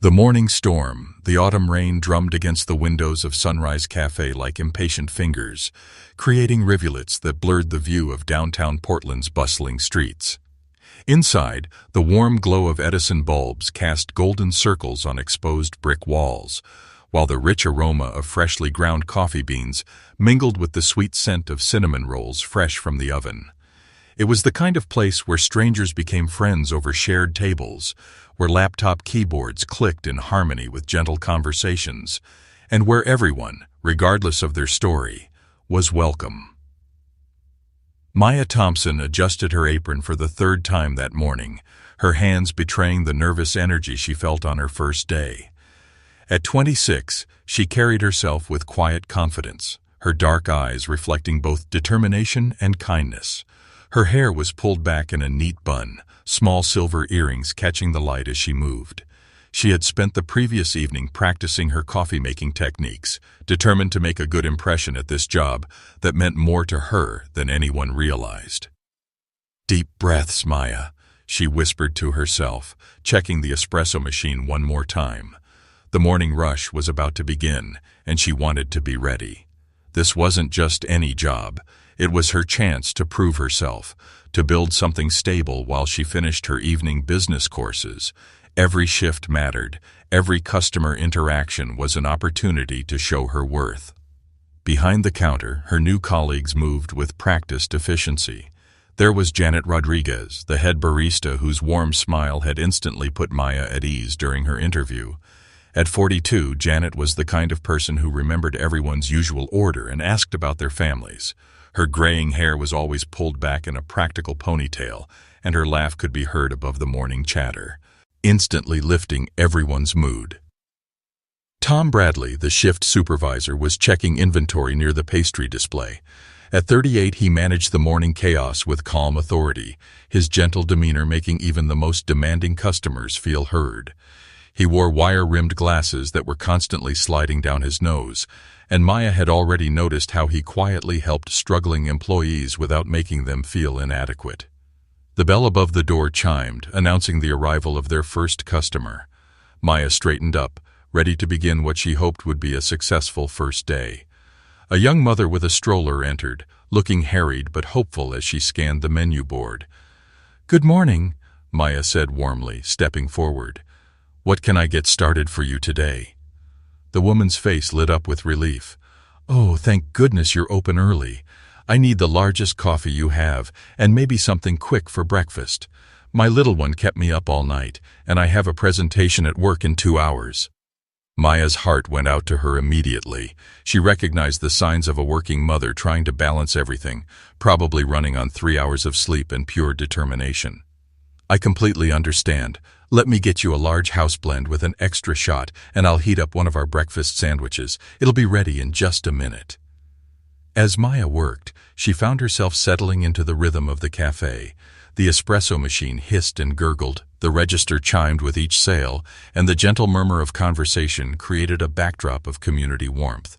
The morning storm, the autumn rain drummed against the windows of Sunrise Cafe like impatient fingers, creating rivulets that blurred the view of downtown Portland's bustling streets. Inside, the warm glow of Edison bulbs cast golden circles on exposed brick walls, while the rich aroma of freshly ground coffee beans mingled with the sweet scent of cinnamon rolls fresh from the oven. It was the kind of place where strangers became friends over shared tables, where laptop keyboards clicked in harmony with gentle conversations, and where everyone, regardless of their story, was welcome. Maya Thompson adjusted her apron for the third time that morning, her hands betraying the nervous energy she felt on her first day. At 26, she carried herself with quiet confidence, her dark eyes reflecting both determination and kindness. Her hair was pulled back in a neat bun, small silver earrings catching the light as she moved. She had spent the previous evening practicing her coffee-making techniques, determined to make a good impression at this job that meant more to her than anyone realized. "Deep breaths, Maya," she whispered to herself, checking the espresso machine one more time. The morning rush was about to begin, and she wanted to be ready. This wasn't just any job. It was her chance to prove herself, to build something stable while she finished her evening business courses. Every shift mattered. Every customer interaction was an opportunity to show her worth. Behind the counter, her new colleagues moved with practiced efficiency. There was Janet Rodriguez, the head barista whose warm smile had instantly put Maya at ease during her interview. At 42, Janet was the kind of person who remembered everyone's usual order and asked about their families. Her graying hair was always pulled back in a practical ponytail, and her laugh could be heard above the morning chatter, instantly lifting everyone's mood. Tom Bradley, the shift supervisor, was checking inventory near the pastry display. At 38, he managed the morning chaos with calm authority, his gentle demeanor making even the most demanding customers feel heard. He wore wire-rimmed glasses that were constantly sliding down his nose, and Maya had already noticed how he quietly helped struggling employees without making them feel inadequate. The bell above the door chimed, announcing the arrival of their first customer. Maya straightened up, ready to begin what she hoped would be a successful first day. A young mother with a stroller entered, looking harried but hopeful as she scanned the menu board. "Good morning," Maya said warmly, stepping forward. "What can I get started for you today?" The woman's face lit up with relief. "Oh, thank goodness you're open early. I need the largest coffee you have, and maybe something quick for breakfast. My little one kept me up all night, and I have a presentation at work in 2 hours." Maya's heart went out to her immediately. She recognized the signs of a working mother trying to balance everything, probably running on 3 hours of sleep and pure determination. "I completely understand. Let me get you a large house blend with an extra shot, and I'll heat up one of our breakfast sandwiches. It'll be ready in just a minute." As Maya worked, she found herself settling into the rhythm of the cafe. The espresso machine hissed and gurgled, the register chimed with each sale, and the gentle murmur of conversation created a backdrop of community warmth.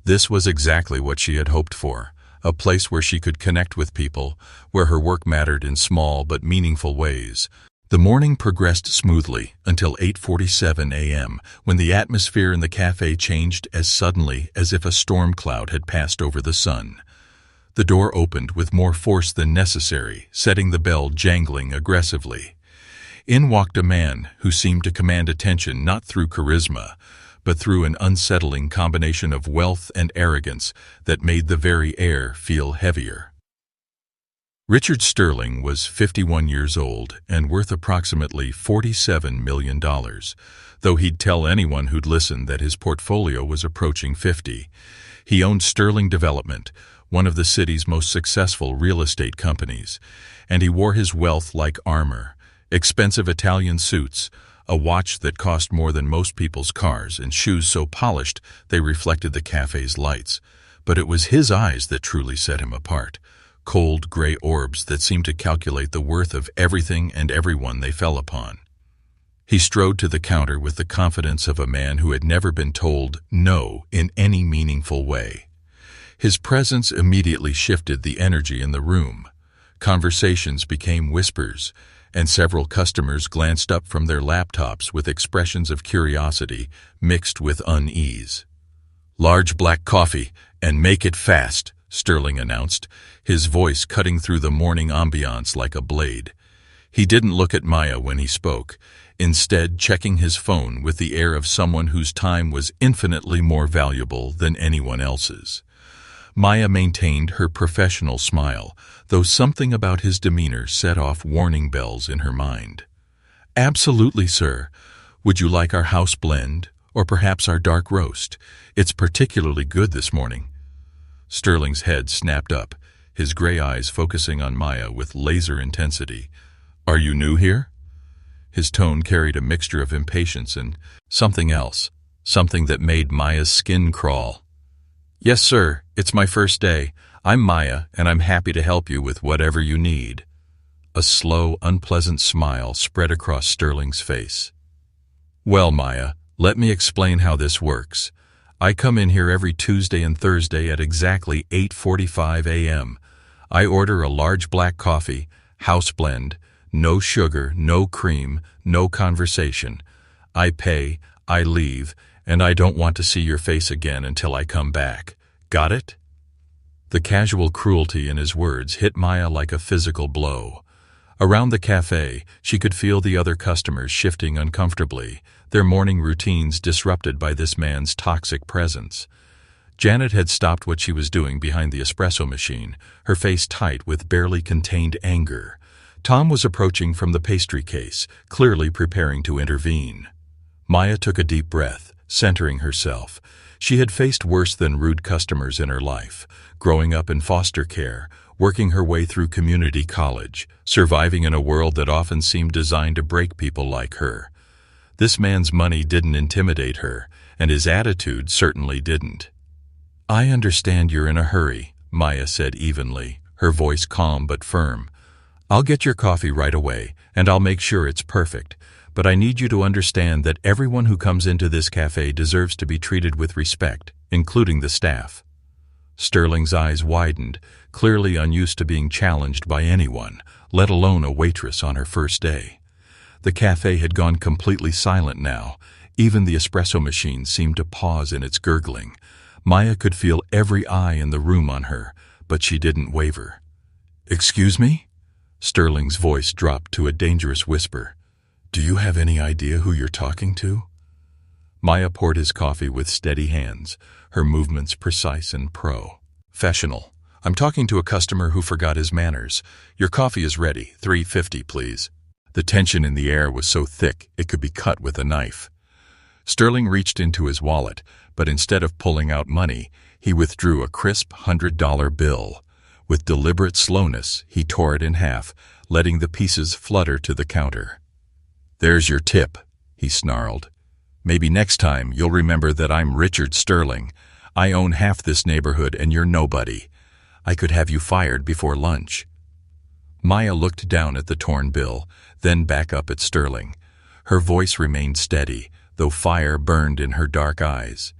This was exactly what she had hoped for, a place where she could connect with people, where her work mattered in small but meaningful ways. The morning progressed smoothly until 8:47 a.m., when the atmosphere in the cafe changed as suddenly as if a storm cloud had passed over the sun. The door opened with more force than necessary, setting the bell jangling aggressively. In walked a man who seemed to command attention not through charisma, but through an unsettling combination of wealth and arrogance that made the very air feel heavier. Richard Sterling was 51 years old and worth approximately $47 million, though he'd tell anyone who'd listen that his portfolio was approaching 50. He owned Sterling Development, one of the city's most successful real estate companies, and he wore his wealth like armor, expensive Italian suits, a watch that cost more than most people's cars, and shoes so polished they reflected the cafe's lights. But it was his eyes that truly set him apart. Cold, gray orbs that seemed to calculate the worth of everything and everyone they fell upon. He strode to the counter with the confidence of a man who had never been told no in any meaningful way. His presence immediately shifted the energy in the room. Conversations became whispers, and several customers glanced up from their laptops with expressions of curiosity mixed with unease. "Large black coffee, and make it fast," Sterling announced, his voice cutting through the morning ambiance like a blade. He didn't look at Maya when he spoke, instead checking his phone with the air of someone whose time was infinitely more valuable than anyone else's. Maya maintained her professional smile, though something about his demeanor set off warning bells in her mind. "Absolutely, sir. Would you like our house blend, or perhaps our dark roast? It's particularly good this morning." Sterling's head snapped up, his gray eyes focusing on Maya with laser intensity. "Are you new here?" His tone carried a mixture of impatience and something else, something that made Maya's skin crawl. "Yes, sir. It's my first day. I'm Maya, and I'm happy to help you with whatever you need." A slow, unpleasant smile spread across Sterling's face. "Well, Maya, let me explain how this works. I come in here every Tuesday and Thursday at exactly 8:45 a.m. I order a large black coffee, house blend, no sugar, no cream, no conversation. I pay, I leave, and I don't want to see your face again until I come back. Got it?" The casual cruelty in his words hit Maya like a physical blow. Around the cafe, she could feel the other customers shifting uncomfortably, their morning routines disrupted by this man's toxic presence. Janet had stopped what she was doing behind the espresso machine, her face tight with barely contained anger. Tom was approaching from the pastry case, clearly preparing to intervene. Maya took a deep breath, centering herself. She had faced worse than rude customers in her life, growing up in foster care, working her way through community college, surviving in a world that often seemed designed to break people like her. This man's money didn't intimidate her, and his attitude certainly didn't. "I understand you're in a hurry," Maya said evenly, her voice calm but firm. "I'll get your coffee right away, and I'll make sure it's perfect. But I need you to understand that everyone who comes into this cafe deserves to be treated with respect, including the staff." Sterling's eyes widened, clearly unused to being challenged by anyone, let alone a waitress on her first day. The cafe had gone completely silent now. Even the espresso machine seemed to pause in its gurgling. Maya could feel every eye in the room on her, but she didn't waver. "Excuse me?" Sterling's voice dropped to a dangerous whisper. "Do you have any idea who you're talking to?" Maya poured his coffee with steady hands, her movements precise and professional. "I'm talking to a customer who forgot his manners. Your coffee is ready. $3.50, please." The tension in the air was so thick it could be cut with a knife. Sterling reached into his wallet, but instead of pulling out money, he withdrew a crisp $100 bill. With deliberate slowness, he tore it in half, letting the pieces flutter to the counter. "There's your tip," he snarled. "Maybe next time you'll remember that I'm Richard Sterling. I own half this neighborhood and you're nobody. I could have you fired before lunch." Maya looked down at the torn bill, then back up at Sterling. Her voice remained steady, though fire burned in her dark eyes.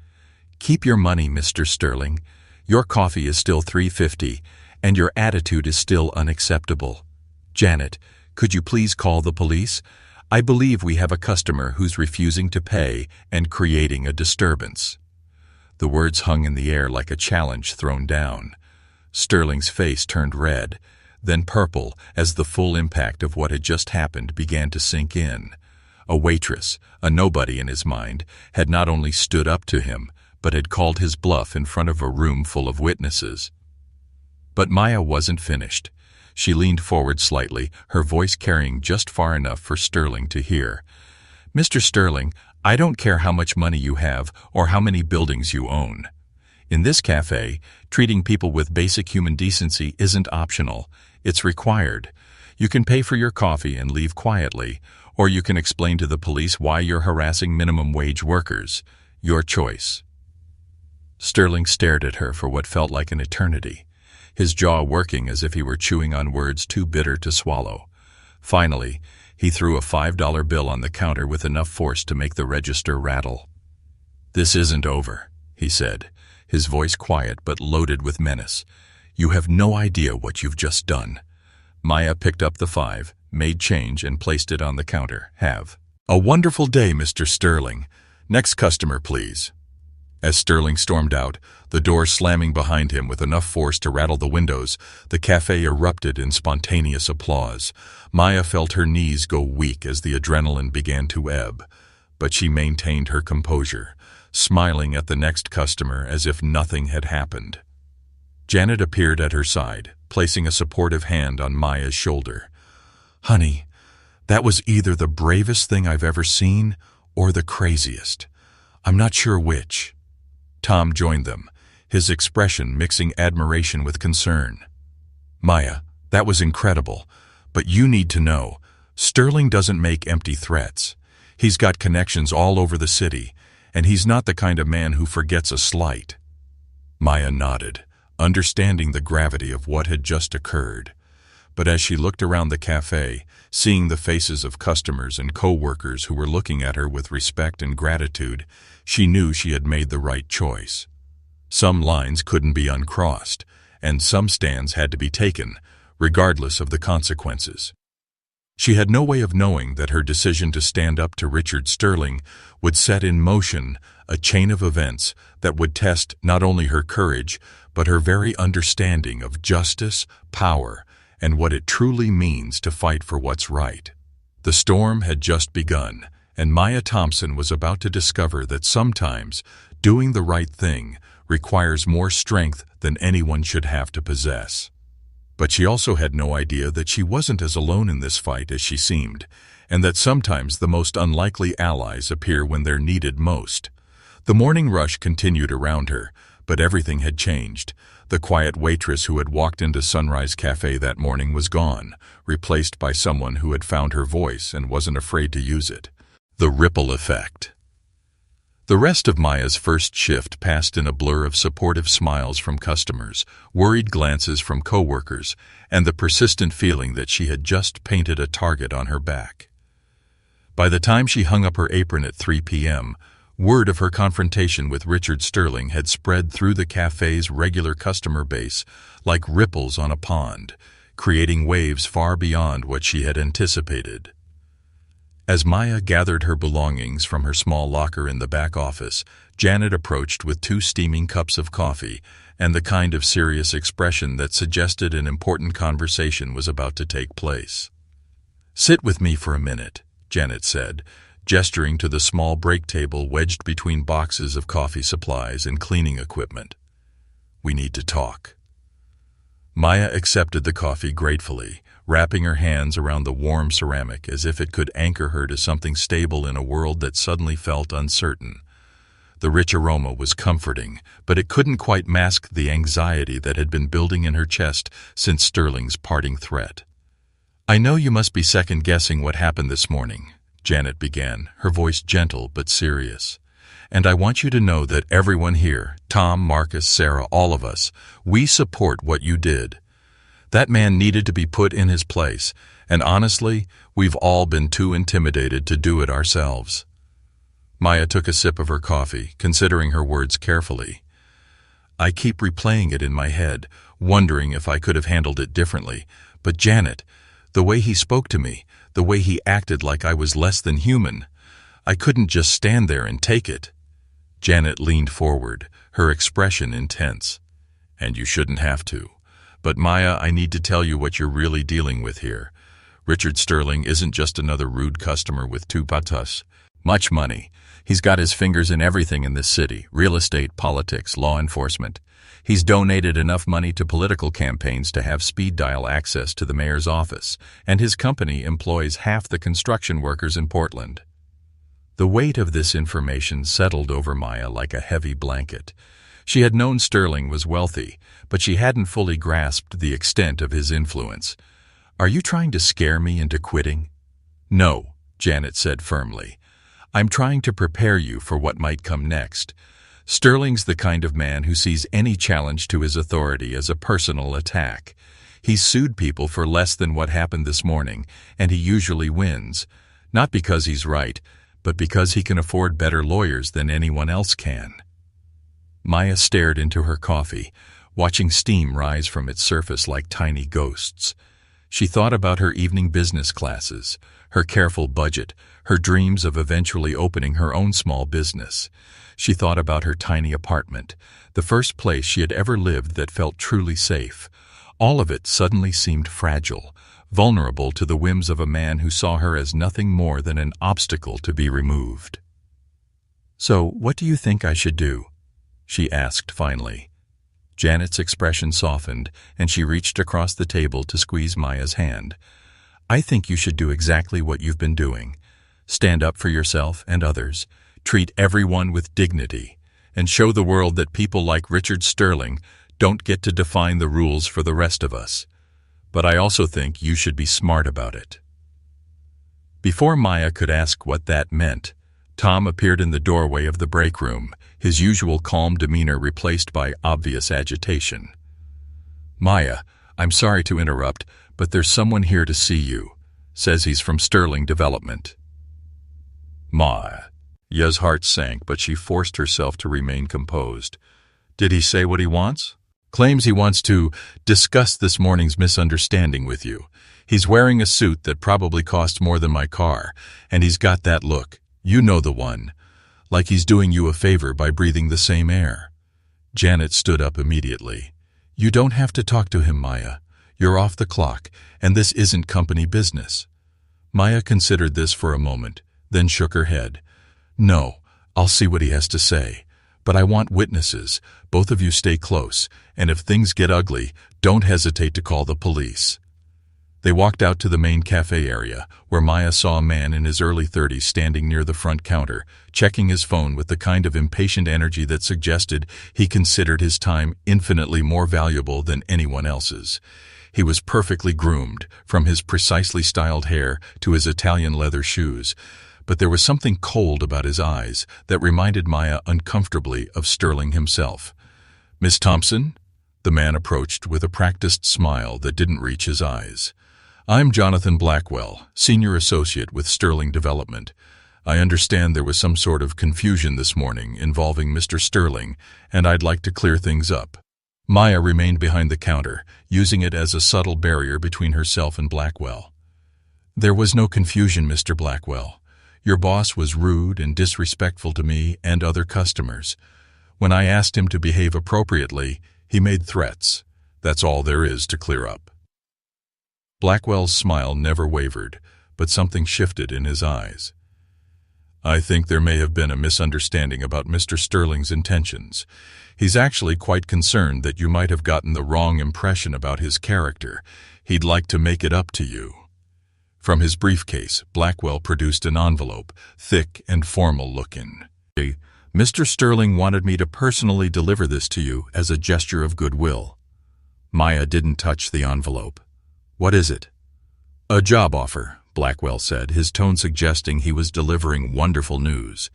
"Keep your money, Mr. Sterling. Your coffee is still $3.50, and your attitude is still unacceptable. Janet, could you please call the police? I believe we have a customer who's refusing to pay and creating a disturbance." The words hung in the air like a challenge thrown down. Sterling's face turned red, then purple as the full impact of what had just happened began to sink in. A waitress, a nobody in his mind, had not only stood up to him, but had called his bluff in front of a room full of witnesses. But Maya wasn't finished. She leaned forward slightly, her voice carrying just far enough for Sterling to hear. "Mr. Sterling, I don't care how much money you have or how many buildings you own. In this cafe, treating people with basic human decency isn't optional. It's required. You can pay for your coffee and leave quietly, or you can explain to the police why you're harassing minimum wage workers. Your choice." Sterling stared at her for what felt like an eternity, his jaw working as if he were chewing on words too bitter to swallow. Finally, he threw a $5 bill on the counter with enough force to make the register rattle. "This isn't over," he said, his voice quiet but loaded with menace. "You have no idea what you've just done." Maya picked up the $5, made change, and placed it on the counter. "Have a wonderful day, Mr. Sterling. Next customer, please." As Sterling stormed out, the door slamming behind him with enough force to rattle the windows, the cafe erupted in spontaneous applause. Maya felt her knees go weak as the adrenaline began to ebb, but she maintained her composure, smiling at the next customer as if nothing had happened. Janet appeared at her side, placing a supportive hand on Maya's shoulder. "Honey, that was either the bravest thing I've ever seen or the craziest. I'm not sure which." Tom joined them, his expression mixing admiration with concern. "Maya, that was incredible, but you need to know, Sterling doesn't make empty threats. He's got connections all over the city, and he's not the kind of man who forgets a slight." Maya nodded, understanding the gravity of what had just occurred. But as she looked around the cafe, seeing the faces of customers and coworkers who were looking at her with respect and gratitude, she knew she had made the right choice. Some lines couldn't be uncrossed, and some stands had to be taken, regardless of the consequences. She had no way of knowing that her decision to stand up to Richard Sterling would set in motion a chain of events that would test not only her courage, but her very understanding of justice, power, and what it truly means to fight for what's right. The storm had just begun, and Maya Thompson was about to discover that sometimes doing the right thing requires more strength than anyone should have to possess. But she also had no idea that she wasn't as alone in this fight as she seemed, and that sometimes the most unlikely allies appear when they're needed most. The morning rush continued around her, but everything had changed. The quiet waitress who had walked into Sunrise Cafe that morning was gone, replaced by someone who had found her voice and wasn't afraid to use it. The ripple effect. The rest of Maya's first shift passed in a blur of supportive smiles from customers, worried glances from coworkers, and the persistent feeling that she had just painted a target on her back. By the time she hung up her apron at 3 p.m., word of her confrontation with Richard Sterling had spread through the cafe's regular customer base like ripples on a pond, creating waves far beyond what she had anticipated. As Maya gathered her belongings from her small locker in the back office, Janet approached with 2 steaming cups of coffee and the kind of serious expression that suggested an important conversation was about to take place. "Sit with me for a minute," Janet said, gesturing to the small break table wedged between boxes of coffee supplies and cleaning equipment. "We need to talk." Maya accepted the coffee gratefully, wrapping her hands around the warm ceramic as if it could anchor her to something stable in a world that suddenly felt uncertain. The rich aroma was comforting, but it couldn't quite mask the anxiety that had been building in her chest since Sterling's parting threat. "I know you must be second-guessing what happened this morning," Janet began, her voice gentle but serious. "And I want you to know that everyone here, Tom, Marcus, Sarah, all of us, we support what you did. That man needed to be put in his place, and honestly, we've all been too intimidated to do it ourselves." Maya took a sip of her coffee, considering her words carefully. "I keep replaying it in my head, wondering if I could have handled it differently. But Janet, the way he spoke to me, the way he acted like I was less than human, I couldn't just stand there and take it." Janet leaned forward, her expression intense. "And you shouldn't have to. But Maya, I need to tell you what you're really dealing with here. Richard Sterling isn't just another rude customer with 2 patas. Much money. He's got his fingers in everything in this city: real estate, politics, law enforcement. He's donated enough money to political campaigns to have speed dial access to the mayor's office, and his company employs half the construction workers in Portland." The weight of this information settled over Maya like a heavy blanket. She had known Sterling was wealthy, but she hadn't fully grasped the extent of his influence. "Are you trying to scare me into quitting?" "No," Janet said firmly. "I'm trying to prepare you for what might come next. Sterling's the kind of man who sees any challenge to his authority as a personal attack. He's sued people for less than what happened this morning, and he usually wins. Not because he's right, but because he can afford better lawyers than anyone else can." Maya stared into her coffee, watching steam rise from its surface like tiny ghosts. She thought about her evening business classes, her careful budget, her dreams of eventually opening her own small business. She thought about her tiny apartment, the first place she had ever lived that felt truly safe. All of it suddenly seemed fragile, vulnerable to the whims of a man who saw her as nothing more than an obstacle to be removed. "So, what do you think I should do?" she asked finally. Janet's expression softened, and she reached across the table to squeeze Maya's hand. "I think you should do exactly what you've been doing. Stand up for yourself and others, treat everyone with dignity, and show the world that people like Richard Sterling don't get to define the rules for the rest of us. But I also think you should be smart about it." Before Maya could ask what that meant, Tom appeared in the doorway of the break room, his usual calm demeanor replaced by obvious agitation. "Maya, I'm sorry to interrupt, but there's someone here to see you. Says he's from Sterling Development." Maya's heart sank, but she forced herself to remain composed. "Did he say what he wants?" "Claims he wants to discuss this morning's misunderstanding with you. He's wearing a suit that probably cost more than my car, and he's got that look. You know the one. Like he's doing you a favor by breathing the same air." Janet stood up immediately. "You don't have to talk to him, Maya. You're off the clock, and this isn't company business." Maya considered this for a moment, then shook her head. "No, I'll see what he has to say. But I want witnesses. Both of you stay close, and if things get ugly, don't hesitate to call the police." They walked out to the main cafe area, where Maya saw a man in his early 30s standing near the front counter, checking his phone with the kind of impatient energy that suggested he considered his time infinitely more valuable than anyone else's. He was perfectly groomed, from his precisely styled hair to his Italian leather shoes, but there was something cold about his eyes that reminded Maya uncomfortably of Sterling himself. "Miss Thompson?" The man approached with a practiced smile that didn't reach his eyes. "I'm Jonathan Blackwell, Senior Associate with Sterling Development. I understand there was some sort of confusion this morning involving Mr. Sterling, and I'd like to clear things up." Maya remained behind the counter, using it as a subtle barrier between herself and Blackwell. "There was no confusion, Mr. Blackwell. Your boss was rude and disrespectful to me and other customers. When I asked him to behave appropriately, he made threats. That's all there is to clear up." Blackwell's smile never wavered, but something shifted in his eyes. "I think there may have been a misunderstanding about Mr. Sterling's intentions. He's actually quite concerned that you might have gotten the wrong impression about his character. He'd like to make it up to you." From his briefcase, Blackwell produced an envelope, thick and formal-looking. "Mr. Sterling wanted me to personally deliver this to you as a gesture of goodwill." Maya didn't touch the envelope. "What is it?" "A job offer," Blackwell said, his tone suggesting he was delivering wonderful news.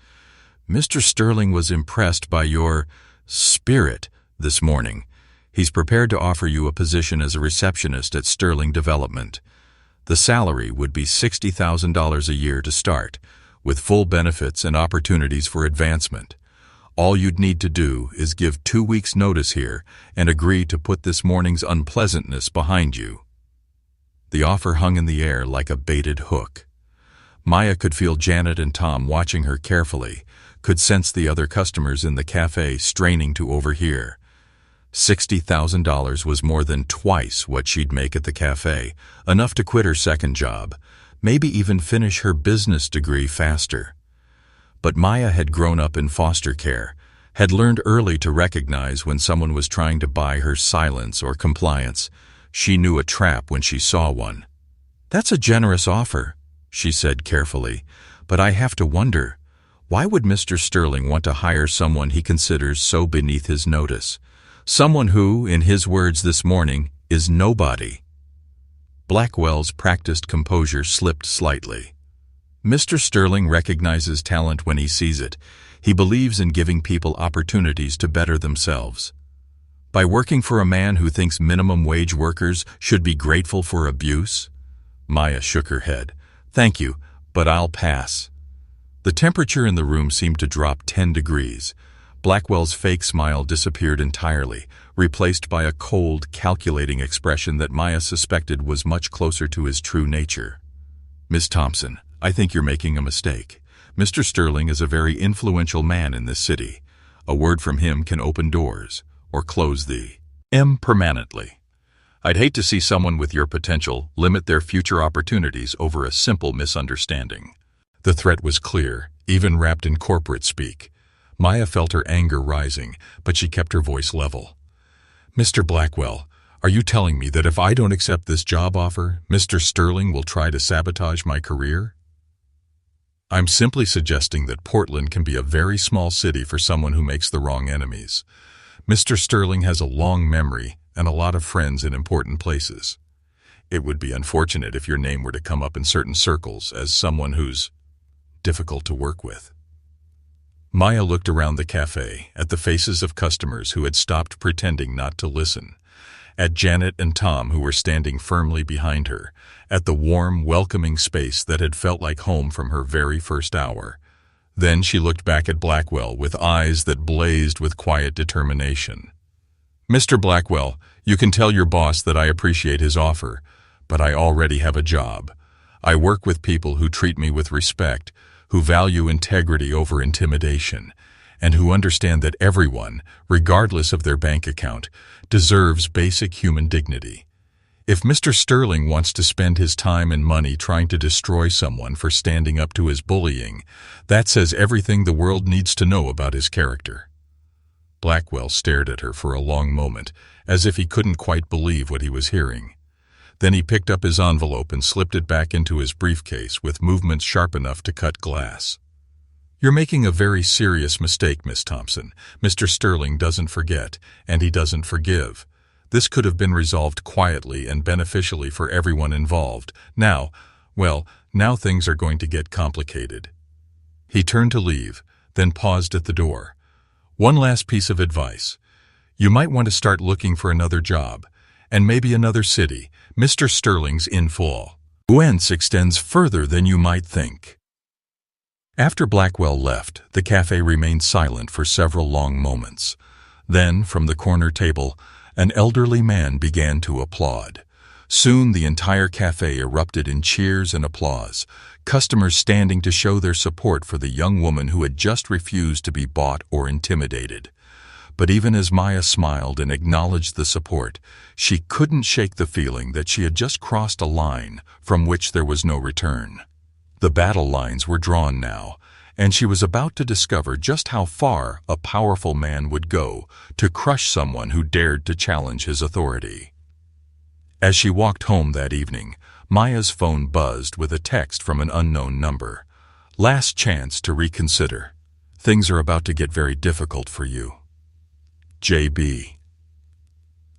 "Mr. Sterling was impressed by your spirit this morning. He's prepared to offer you a position as a receptionist at Sterling Development. The salary would be $60,000 a year to start, with full benefits and opportunities for advancement. All you'd need to do is give 2 weeks' notice here and agree to put this morning's unpleasantness behind you." The offer hung in the air like a baited hook. Maya could feel Janet and Tom watching her carefully, could sense the other customers in the cafe straining to overhear. $60,000 was more than twice what she'd make at the cafe, enough to quit her second job, maybe even finish her business degree faster. But Maya had grown up in foster care, had learned early to recognize when someone was trying to buy her silence or compliance. She knew a trap when she saw one. "That's a generous offer," she said carefully, "but I have to wonder, why would Mr. Sterling want to hire someone he considers so beneath his notice? Someone who, in his words this morning, is nobody." Blackwell's practiced composure slipped slightly. "Mr. Sterling recognizes talent when he sees it. He believes in giving people opportunities to better themselves. By working for a man who thinks minimum wage workers should be grateful for abuse?" Maya shook her head. "Thank you, but I'll pass." The temperature in the room seemed to drop 10 degrees. Blackwell's fake smile disappeared entirely, replaced by a cold, calculating expression that Maya suspected was much closer to his true nature. "Miss Thompson, I think you're making a mistake. Mr. Sterling is a very influential man in this city. A word from him can open doors, or close them permanently. I'd hate to see someone with your potential limit their future opportunities over a simple misunderstanding." The threat was clear, even wrapped in corporate speak. Maya felt her anger rising, but she kept her voice level. "Mr. Blackwell, are you telling me that if I don't accept this job offer, Mr. Sterling will try to sabotage my career?" "I'm simply suggesting that Portland can be a very small city for someone who makes the wrong enemies. Mr. Sterling has a long memory and a lot of friends in important places. It would be unfortunate if your name were to come up in certain circles as someone who's difficult to work with." Maya looked around the cafe, at the faces of customers who had stopped pretending not to listen, at Janet and Tom who were standing firmly behind her, at the warm, welcoming space that had felt like home from her very first hour. Then she looked back at Blackwell with eyes that blazed with quiet determination. "Mr. Blackwell, you can tell your boss that I appreciate his offer, but I already have a job. I work with people who treat me with respect, who value integrity over intimidation, and who understand that everyone, regardless of their bank account, deserves basic human dignity. If Mr. Sterling wants to spend his time and money trying to destroy someone for standing up to his bullying, that says everything the world needs to know about his character." Blackwell stared at her for a long moment, as if he couldn't quite believe what he was hearing. Then he picked up his envelope and slipped it back into his briefcase with movements sharp enough to cut glass. "You're making a very serious mistake, Miss Thompson. Mr. Sterling doesn't forget, and he doesn't forgive. This could have been resolved quietly and beneficially for everyone involved. Now things are going to get complicated." He turned to leave, then paused at the door. "One last piece of advice. You might want to start looking for another job, and maybe another city. Mr. Sterling's influence extends further than you might think." After Blackwell left, the cafe remained silent for several long moments. Then, from the corner table, an elderly man began to applaud. Soon the entire cafe erupted in cheers and applause, customers standing to show their support for the young woman who had just refused to be bought or intimidated. But even as Maya smiled and acknowledged the support, she couldn't shake the feeling that she had just crossed a line from which there was no return. The battle lines were drawn now, and she was about to discover just how far a powerful man would go to crush someone who dared to challenge his authority. As she walked home that evening, Maya's phone buzzed with a text from an unknown number. "Last chance to reconsider. Things are about to get very difficult for you. JB."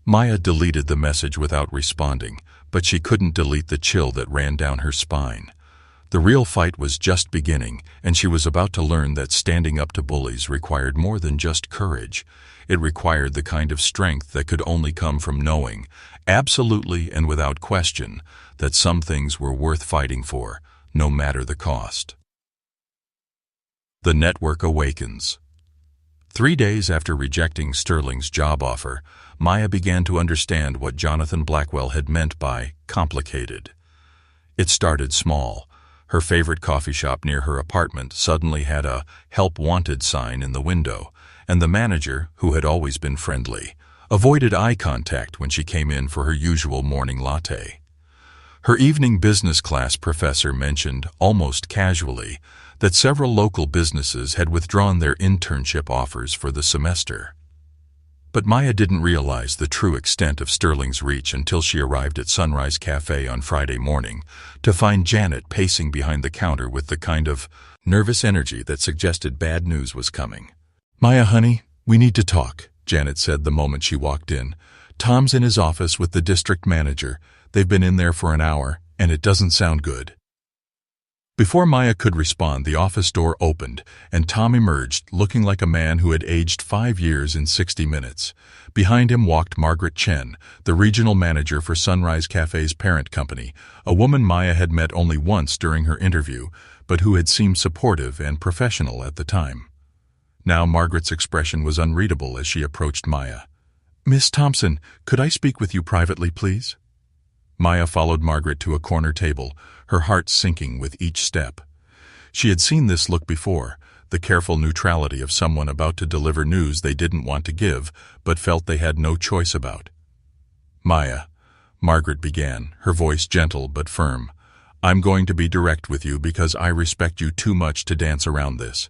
Maya deleted the message without responding, but she couldn't delete the chill that ran down her spine. The real fight was just beginning, and she was about to learn that standing up to bullies required more than just courage. It required the kind of strength that could only come from knowing, absolutely and without question, that some things were worth fighting for, no matter the cost. The network awakens. 3 days after rejecting Sterling's job offer, Maya began to understand what Jonathan Blackwell had meant by complicated. It started small. Her favorite coffee shop near her apartment suddenly had a "Help Wanted" sign in the window, and the manager, who had always been friendly, avoided eye contact when she came in for her usual morning latte. Her evening business class professor mentioned, almost casually, that several local businesses had withdrawn their internship offers for the semester. But Maya didn't realize the true extent of Sterling's reach until she arrived at Sunrise Cafe on Friday morning to find Janet pacing behind the counter with the kind of nervous energy that suggested bad news was coming. "Maya, honey, we need to talk," Janet said the moment she walked in. "Tom's in his office with the district manager. They've been in there for an hour, and it doesn't sound good." Before Maya could respond, the office door opened, and Tom emerged, looking like a man who had aged 5 years in 60 minutes. Behind him walked Margaret Chen, the regional manager for Sunrise Cafe's parent company, a woman Maya had met only once during her interview, but who had seemed supportive and professional at the time. Now Margaret's expression was unreadable as she approached Maya. "Miss Thompson, could I speak with you privately, please?" Maya followed Margaret to a corner table, her heart sinking with each step. She had seen this look before, the careful neutrality of someone about to deliver news they didn't want to give, but felt they had no choice about. "Maya," Margaret began, her voice gentle but firm, "I'm going to be direct with you because I respect you too much to dance around this.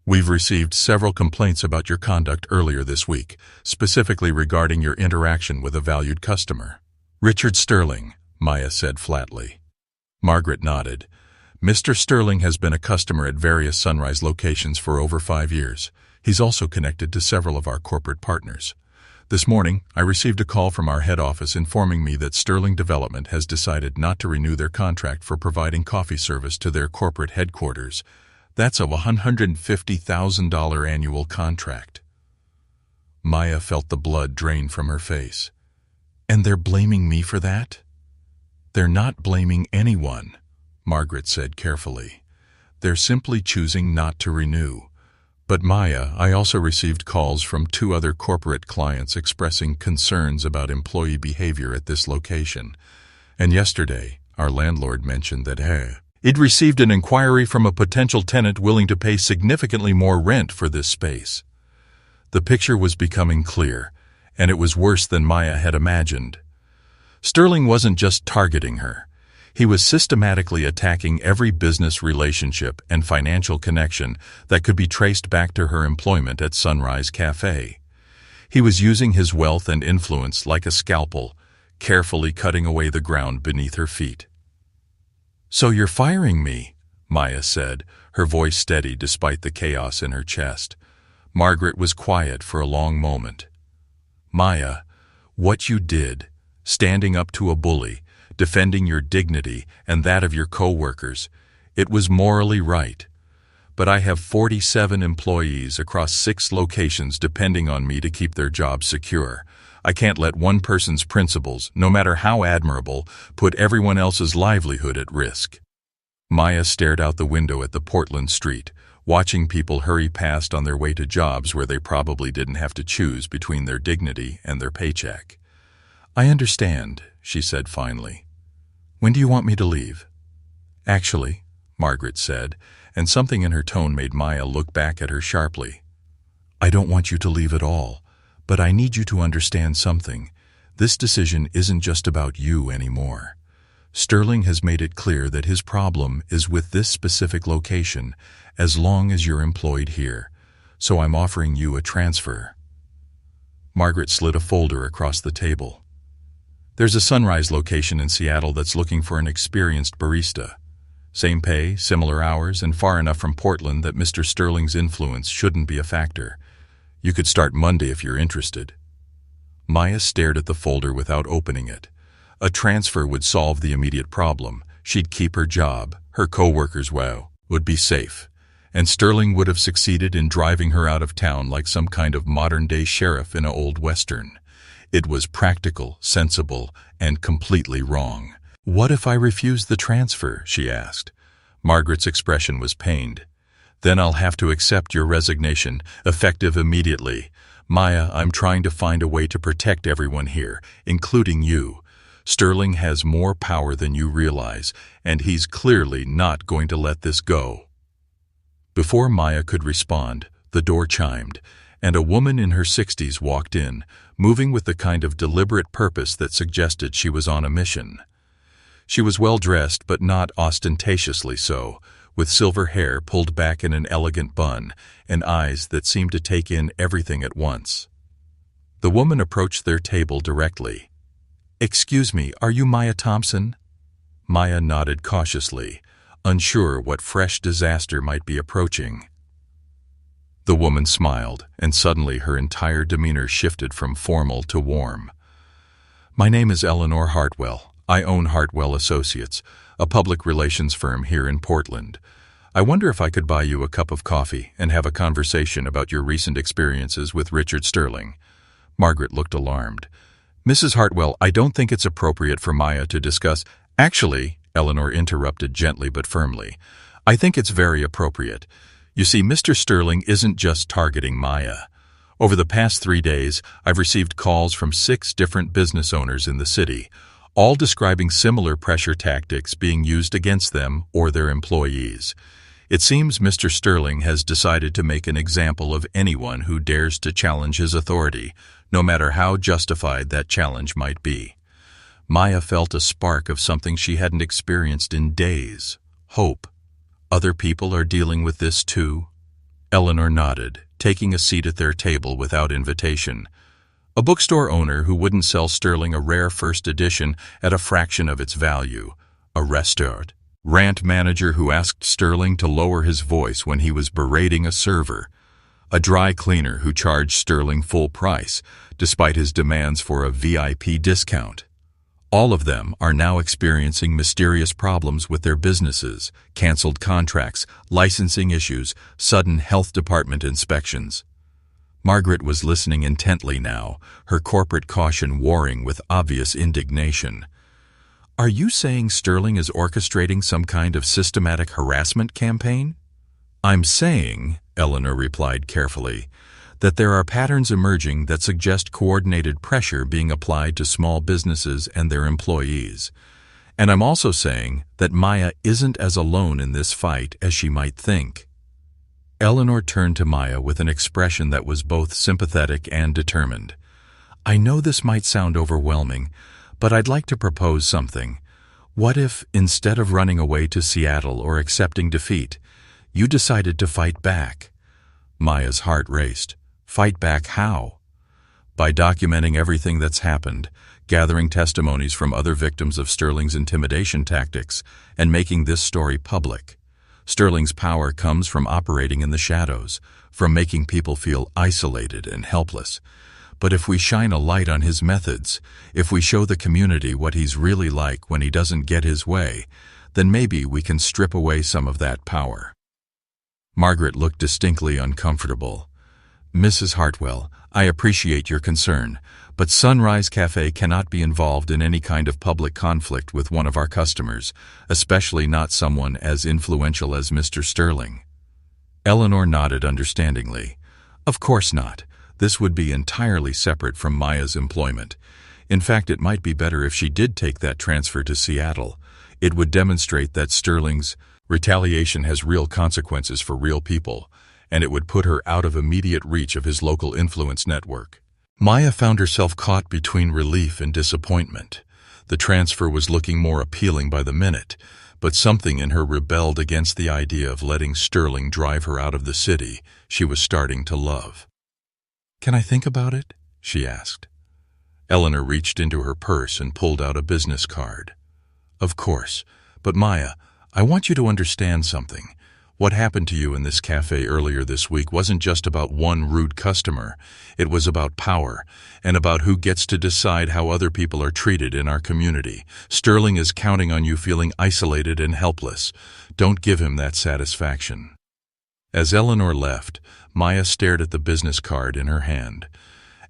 We've received several complaints about your conduct earlier this week, specifically regarding your interaction with a valued customer." "Richard Sterling," Maya said flatly. Margaret nodded. "Mr. Sterling has been a customer at various Sunrise locations for over 5 years. He's also connected to several of our corporate partners. This morning, I received a call from our head office informing me that Sterling Development has decided not to renew their contract for providing coffee service to their corporate headquarters. That's a $150,000 annual contract." Maya felt the blood drain from her face. "And they're blaming me for that?" "They're not blaming anyone," Margaret said carefully. "They're simply choosing not to renew. But Maya, I also received calls from 2 other corporate clients expressing concerns about employee behavior at this location. And yesterday, our landlord mentioned that he'd received an inquiry from a potential tenant willing to pay significantly more rent for this space." The picture was becoming clear, and it was worse than Maya had imagined. Sterling wasn't just targeting her. He was systematically attacking every business relationship and financial connection that could be traced back to her employment at Sunrise Cafe. He was using his wealth and influence like a scalpel, carefully cutting away the ground beneath her feet. "So you're firing me," Maya said, her voice steady despite the chaos in her chest. Margaret was quiet for a long moment. "Maya, what you did, standing up to a bully, defending your dignity and that of your coworkers, it was morally right. But I have 47 employees across 6 locations depending on me to keep their jobs secure. I can't let one person's principles, no matter how admirable, put everyone else's livelihood at risk." Maya stared out the window at the Portland street, watching people hurry past on their way to jobs where they probably didn't have to choose between their dignity and their paycheck. "I understand," she said finally. "When do you want me to leave?" "Actually," Margaret said, and something in her tone made Maya look back at her sharply. "I don't want you to leave at all, but I need you to understand something. This decision isn't just about you anymore. Sterling has made it clear that his problem is with this specific location, as long as you're employed here. So I'm offering you a transfer." Margaret slid a folder across the table. "There's a Sunrise location in Seattle that's looking for an experienced barista. Same pay, similar hours, and far enough from Portland that Mr. Sterling's influence shouldn't be a factor. You could start Monday if you're interested." Maya stared at the folder without opening it. A transfer would solve the immediate problem. She'd keep her job, her coworkers would be safe, and Sterling would have succeeded in driving her out of town like some kind of modern-day sheriff in an old western. It was practical, sensible, and completely wrong. "What if I refuse the transfer?" she asked. Margaret's expression was pained. "Then I'll have to accept your resignation, effective immediately. Maya, I'm trying to find a way to protect everyone here, including you. Sterling has more power than you realize, and he's clearly not going to let this go." Before Maya could respond, the door chimed, and a woman in her 60s walked in, moving with the kind of deliberate purpose that suggested she was on a mission. She was well-dressed, but not ostentatiously so, with silver hair pulled back in an elegant bun, and eyes that seemed to take in everything at once. The woman approached their table directly. "Excuse me, are you Maya Thompson?" Maya nodded cautiously, unsure what fresh disaster might be approaching. The woman smiled, and suddenly her entire demeanor shifted from formal to warm. "My name is Eleanor Hartwell. I own Hartwell Associates, a public relations firm here in Portland. I wonder if I could buy you a cup of coffee and have a conversation about your recent experiences with Richard Sterling." Margaret looked alarmed. "Mrs. Hartwell, I don't think it's appropriate for Maya to discuss—" "Actually," Eleanor interrupted gently but firmly, "I think it's very appropriate. You see, Mr. Sterling isn't just targeting Maya. Over the past 3 days, I've received calls from 6 different business owners in the city, all describing similar pressure tactics being used against them or their employees. It seems Mr. Sterling has decided to make an example of anyone who dares to challenge his authority, no matter how justified that challenge might be. Maya felt a spark of something she hadn't experienced in days: hope. Other people are dealing with this too? Eleanor nodded, taking a seat at their table without invitation. A bookstore owner who wouldn't sell Sterling a rare first edition at a fraction of its value. A restaurant manager who asked Sterling to lower his voice when he was berating a server. A dry cleaner who charged Sterling full price, despite his demands for a VIP discount. All of them are now experiencing mysterious problems with their businesses, canceled contracts, licensing issues, sudden health department inspections. Margaret was listening intently now, her corporate caution warring with obvious indignation. Are you saying Sterling is orchestrating some kind of systematic harassment campaign? I'm saying, Eleanor replied carefully, that there are patterns emerging that suggest coordinated pressure being applied to small businesses and their employees. And I'm also saying that Maya isn't as alone in this fight as she might think. Eleanor turned to Maya with an expression that was both sympathetic and determined. I know this might sound overwhelming, but I'd like to propose something. What if, instead of running away to Seattle or accepting defeat, you decided to fight back? Maya's heart raced. Fight back how? By documenting everything that's happened, gathering testimonies from other victims of Sterling's intimidation tactics, and making this story public. Sterling's power comes from operating in the shadows, from making people feel isolated and helpless. But if we shine a light on his methods, if we show the community what he's really like when he doesn't get his way, then maybe we can strip away some of that power. Margaret looked distinctly uncomfortable. Mrs. Hartwell, I appreciate your concern, but Sunrise Cafe cannot be involved in any kind of public conflict with one of our customers, especially not someone as influential as Mr. Sterling. Eleanor nodded understandingly. Of course not. This would be entirely separate from Maya's employment. In fact, it might be better if she did take that transfer to Seattle. It would demonstrate that Sterling's retaliation has real consequences for real people, and it would put her out of immediate reach of his local influence network. Maya found herself caught between relief and disappointment. The transfer was looking more appealing by the minute, but something in her rebelled against the idea of letting Sterling drive her out of the city she was starting to love. Can I think about it? She asked. Eleanor reached into her purse and pulled out a business card. Of course, but Maya, I want you to understand something. What happened to you in this cafe earlier this week wasn't just about one rude customer. It was about power, and about who gets to decide how other people are treated in our community. Sterling is counting on you feeling isolated and helpless. Don't give him that satisfaction. As Eleanor left, Maya stared at the business card in her hand.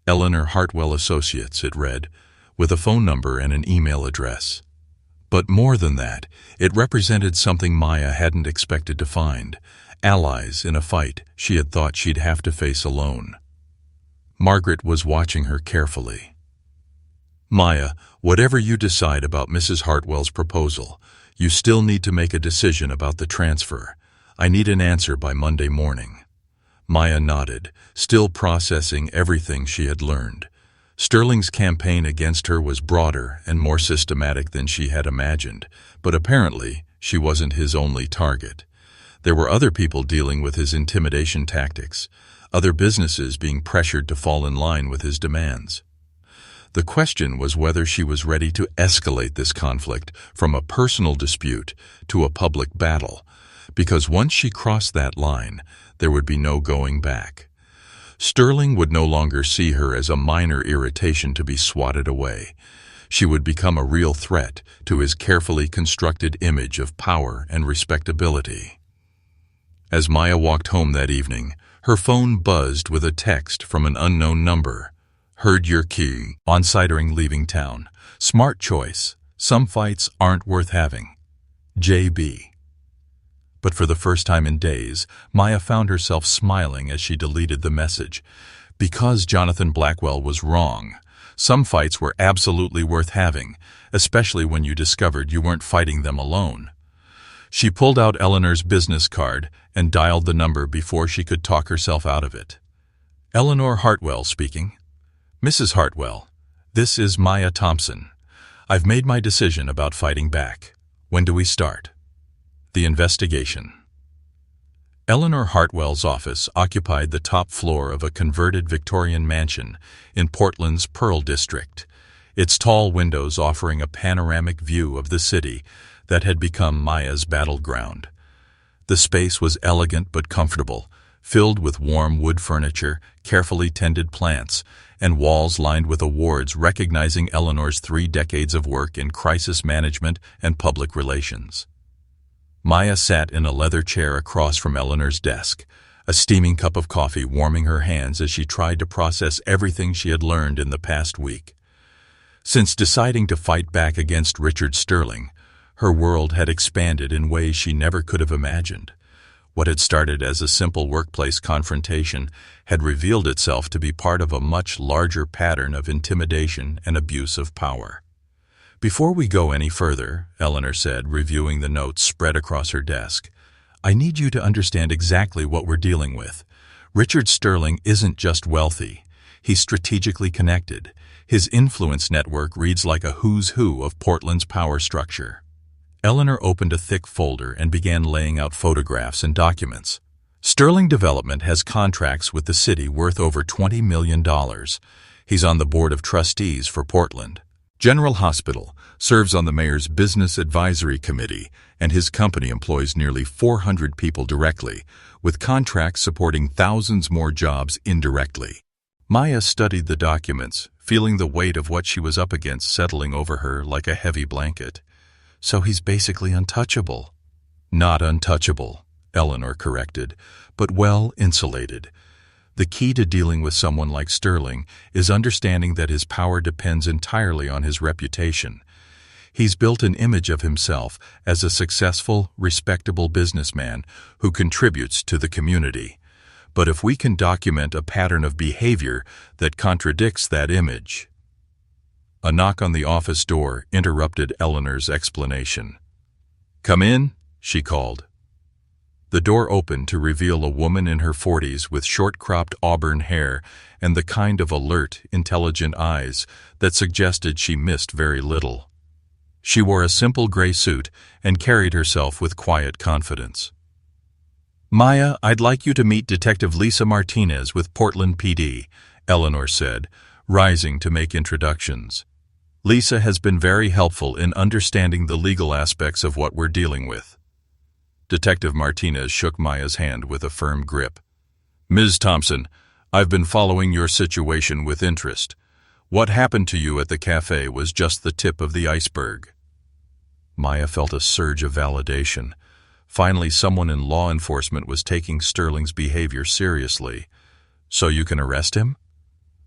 Eleanor Hartwell Associates, it read, with a phone number and an email address. But more than that, it represented something Maya hadn't expected to find: allies in a fight she had thought she'd have to face alone. Margaret was watching her carefully. Maya, whatever you decide about Mrs. Hartwell's proposal, you still need to make a decision about the transfer. I need an answer by Monday morning. Maya nodded, still processing everything she had learned. Sterling's campaign against her was broader and more systematic than she had imagined, but apparently she wasn't his only target. There were other people dealing with his intimidation tactics, other businesses being pressured to fall in line with his demands. The question was whether she was ready to escalate this conflict from a personal dispute to a public battle, because once she crossed that line, there would be no going back. Sterling would no longer see her as a minor irritation to be swatted away. She would become a real threat to his carefully constructed image of power and respectability. As Maya walked home that evening, her phone buzzed with a text from an unknown number. Heard your key. On-sidering leaving town. Smart choice. Some fights aren't worth having. JB. But for the first time in days, Maya found herself smiling as she deleted the message. Because Jonathan Blackwell was wrong. Some fights were absolutely worth having, especially when you discovered you weren't fighting them alone. She pulled out Eleanor's business card and dialed the number before she could talk herself out of it. Eleanor Hartwell speaking. Mrs. Hartwell, this is Maya Thompson. I've made my decision about fighting back. When do we start? The investigation. Eleanor Hartwell's office occupied the top floor of a converted Victorian mansion in Portland's Pearl District, its tall windows offering a panoramic view of the city that had become Maya's battleground. The space was elegant but comfortable, filled with warm wood furniture, carefully tended plants, and walls lined with awards recognizing Eleanor's 3 decades of work in crisis management and public relations. Maya sat in a leather chair across from Eleanor's desk, a steaming cup of coffee warming her hands as she tried to process everything she had learned in the past week. Since deciding to fight back against Richard Sterling, her world had expanded in ways she never could have imagined. What had started as a simple workplace confrontation had revealed itself to be part of a much larger pattern of intimidation and abuse of power. Before we go any further, Eleanor said, reviewing the notes spread across her desk, I need you to understand exactly what we're dealing with. Richard Sterling isn't just wealthy. He's strategically connected. His influence network reads like a who's who of Portland's power structure. Eleanor opened a thick folder and began laying out photographs and documents. Sterling Development has contracts with the city worth over $20 million. He's on the board of trustees for Portland. General Hospital serves on the mayor's business advisory committee, and his company employs nearly 400 people directly, with contracts supporting thousands more jobs indirectly. Maya studied the documents, feeling the weight of what she was up against settling over her like a heavy blanket. So he's basically untouchable. Not untouchable, Eleanor corrected, but well insulated. The key to dealing with someone like Sterling is understanding that his power depends entirely on his reputation. He's built an image of himself as a successful, respectable businessman who contributes to the community. But if we can document a pattern of behavior that contradicts that image... A knock on the office door interrupted Eleanor's explanation. Come in, she called. The door opened to reveal a woman in her 40s with short-cropped auburn hair and the kind of alert, intelligent eyes that suggested she missed very little. She wore a simple gray suit and carried herself with quiet confidence. Maya, I'd like you to meet Detective Lisa Martinez with Portland PD, Eleanor said, rising to make introductions. Lisa has been very helpful in understanding the legal aspects of what we're dealing with. Detective Martinez shook Maya's hand with a firm grip. Ms. Thompson, I've been following your situation with interest. What happened to you at the cafe was just the tip of the iceberg. Maya felt a surge of validation. Finally, someone in law enforcement was taking Sterling's behavior seriously. So you can arrest him?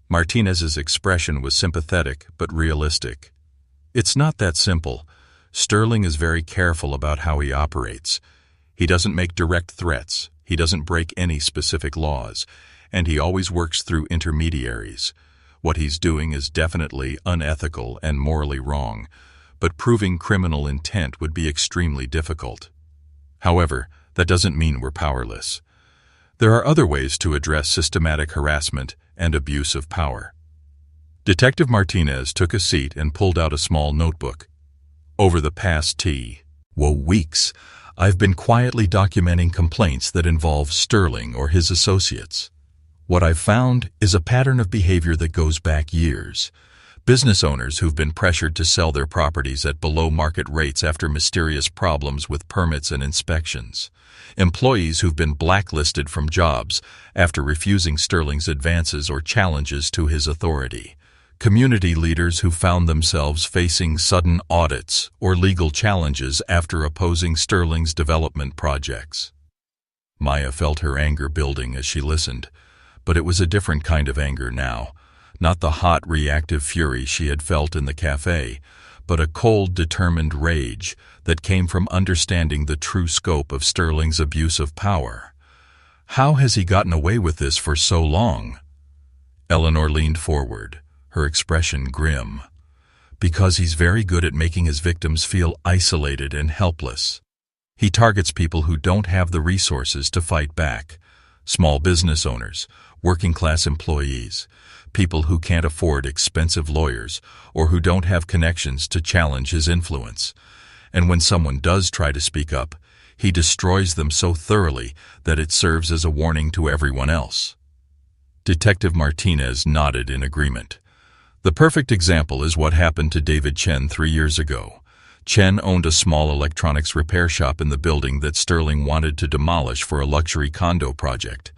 Martinez's expression was sympathetic but realistic. It's not that simple. Sterling is very careful about how he operates. He doesn't make direct threats, he doesn't break any specific laws, and he always works through intermediaries. What he's doing is definitely unethical and morally wrong, but proving criminal intent would be extremely difficult. However, that doesn't mean we're powerless. There are other ways to address systematic harassment and abuse of power. Detective Martinez took a seat and pulled out a small notebook. Over the past weeks, I've been quietly documenting complaints that involve Sterling or his associates. What I've found is a pattern of behavior that goes back years. Business owners who've been pressured to sell their properties at below-market rates after mysterious problems with permits and inspections. Employees who've been blacklisted from jobs after refusing Sterling's advances or challenges to his authority. Community leaders who found themselves facing sudden audits or legal challenges after opposing Sterling's development projects. Maya felt her anger building as she listened, but it was a different kind of anger now. Not the hot, reactive fury she had felt in the cafe, but a cold, determined rage that came from understanding the true scope of Sterling's abuse of power. How has he gotten away with this for so long? Eleanor leaned forward, her expression grim. Because he's very good at making his victims feel isolated and helpless. He targets people who don't have the resources to fight back. Small business owners, working-class employees, people who can't afford expensive lawyers or who don't have connections to challenge his influence. And when someone does try to speak up, he destroys them so thoroughly that it serves as a warning to everyone else. Detective Martinez nodded in agreement. The perfect example is what happened to David Chen 3 years ago. Chen owned a small electronics repair shop in the building that Sterling wanted to demolish for a luxury condo project.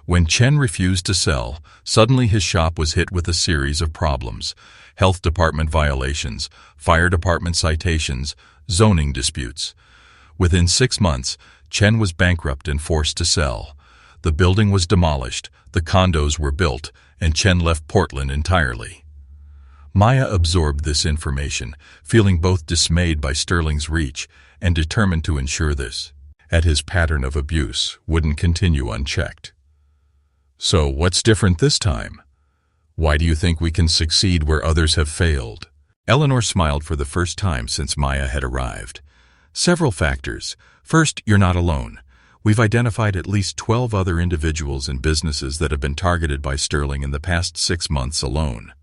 When Chen refused to sell, suddenly his shop was hit with a series of problems: health department violations, fire department citations, zoning disputes. Within 6 months, Chen was bankrupt and forced to sell. The building was demolished, the condos were built, and Chen left Portland entirely. Maya absorbed this information, feeling both dismayed by Sterling's reach and determined to ensure this, that his pattern of abuse wouldn't continue unchecked. So what's different this time? Why do you think we can succeed where others have failed? Eleanor smiled for the first time since Maya had arrived. Several factors. First, you're not alone. We've identified at least 12 other individuals and businesses that have been targeted by Sterling in the past 6 months alone.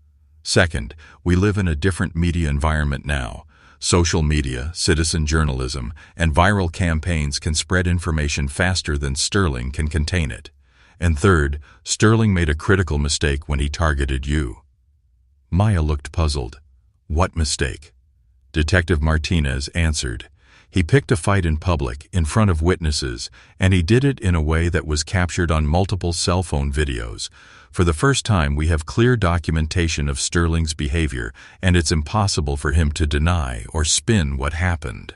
Second, we live in a different media environment now. Social media, citizen journalism, and viral campaigns can spread information faster than Sterling can contain it. And third, Sterling made a critical mistake when he targeted you. Maya looked puzzled. What mistake? Detective Martinez answered. He picked a fight in public, in front of witnesses, and he did it in a way that was captured on multiple cell phone videos. For the first time, we have clear documentation of Sterling's behavior, and it's impossible for him to deny or spin what happened.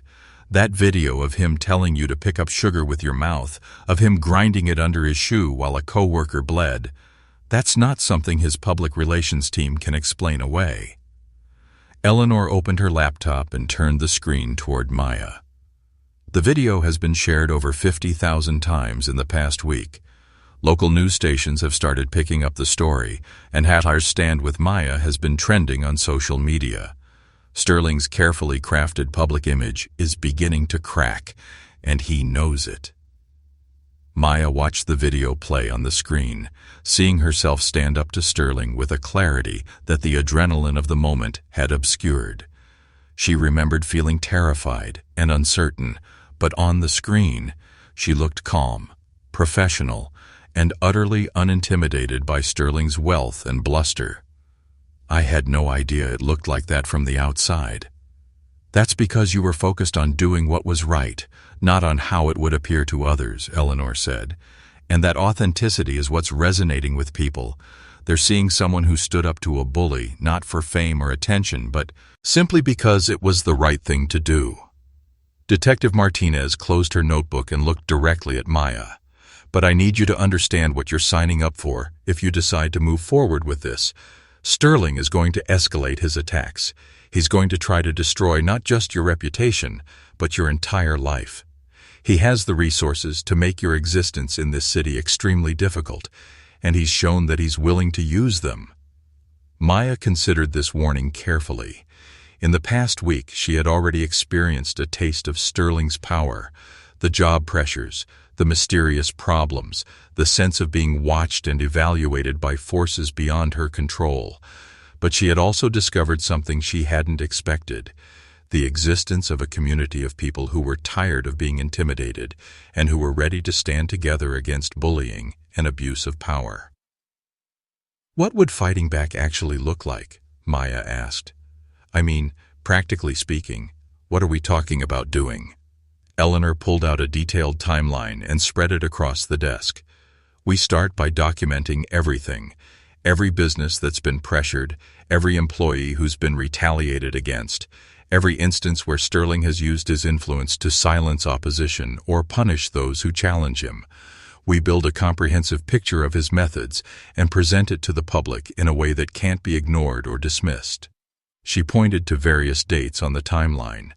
That video of him telling you to pick up sugar with your mouth, of him grinding it under his shoe while a coworker bled, that's not something his public relations team can explain away. Eleanor opened her laptop and turned the screen toward Maya. The video has been shared over 50,000 times in the past week. Local news stations have started picking up the story, and Hattar's stand with Maya has been trending on social media. Sterling's carefully crafted public image is beginning to crack, and he knows it. Maya watched the video play on the screen, seeing herself stand up to Sterling with a clarity that the adrenaline of the moment had obscured. She remembered feeling terrified and uncertain, but on the screen, she looked calm, professional, and utterly unintimidated by Sterling's wealth and bluster. I had no idea it looked like that from the outside. That's because you were focused on doing what was right, not on how it would appear to others, Eleanor said. And that authenticity is what's resonating with people. They're seeing someone who stood up to a bully, not for fame or attention, but simply because it was the right thing to do. Detective Martinez closed her notebook and looked directly at Maya. But I need you to understand what you're signing up for if you decide to move forward with this. Sterling is going to escalate his attacks. He's going to try to destroy not just your reputation, but your entire life. He has the resources to make your existence in this city extremely difficult, and he's shown that he's willing to use them. Maya considered this warning carefully. In the past week, she had already experienced a taste of Sterling's power, the job pressures, the mysterious problems, the sense of being watched and evaluated by forces beyond her control. But she had also discovered something she hadn't expected: the existence of a community of people who were tired of being intimidated and who were ready to stand together against bullying and abuse of power. What would fighting back actually look like? Maya asked. I mean, practically speaking, what are we talking about doing? Eleanor pulled out a detailed timeline and spread it across the desk. We start by documenting everything. Every business that's been pressured, every employee who's been retaliated against, every instance where Sterling has used his influence to silence opposition or punish those who challenge him. We build a comprehensive picture of his methods and present it to the public in a way that can't be ignored or dismissed. She pointed to various dates on the timeline.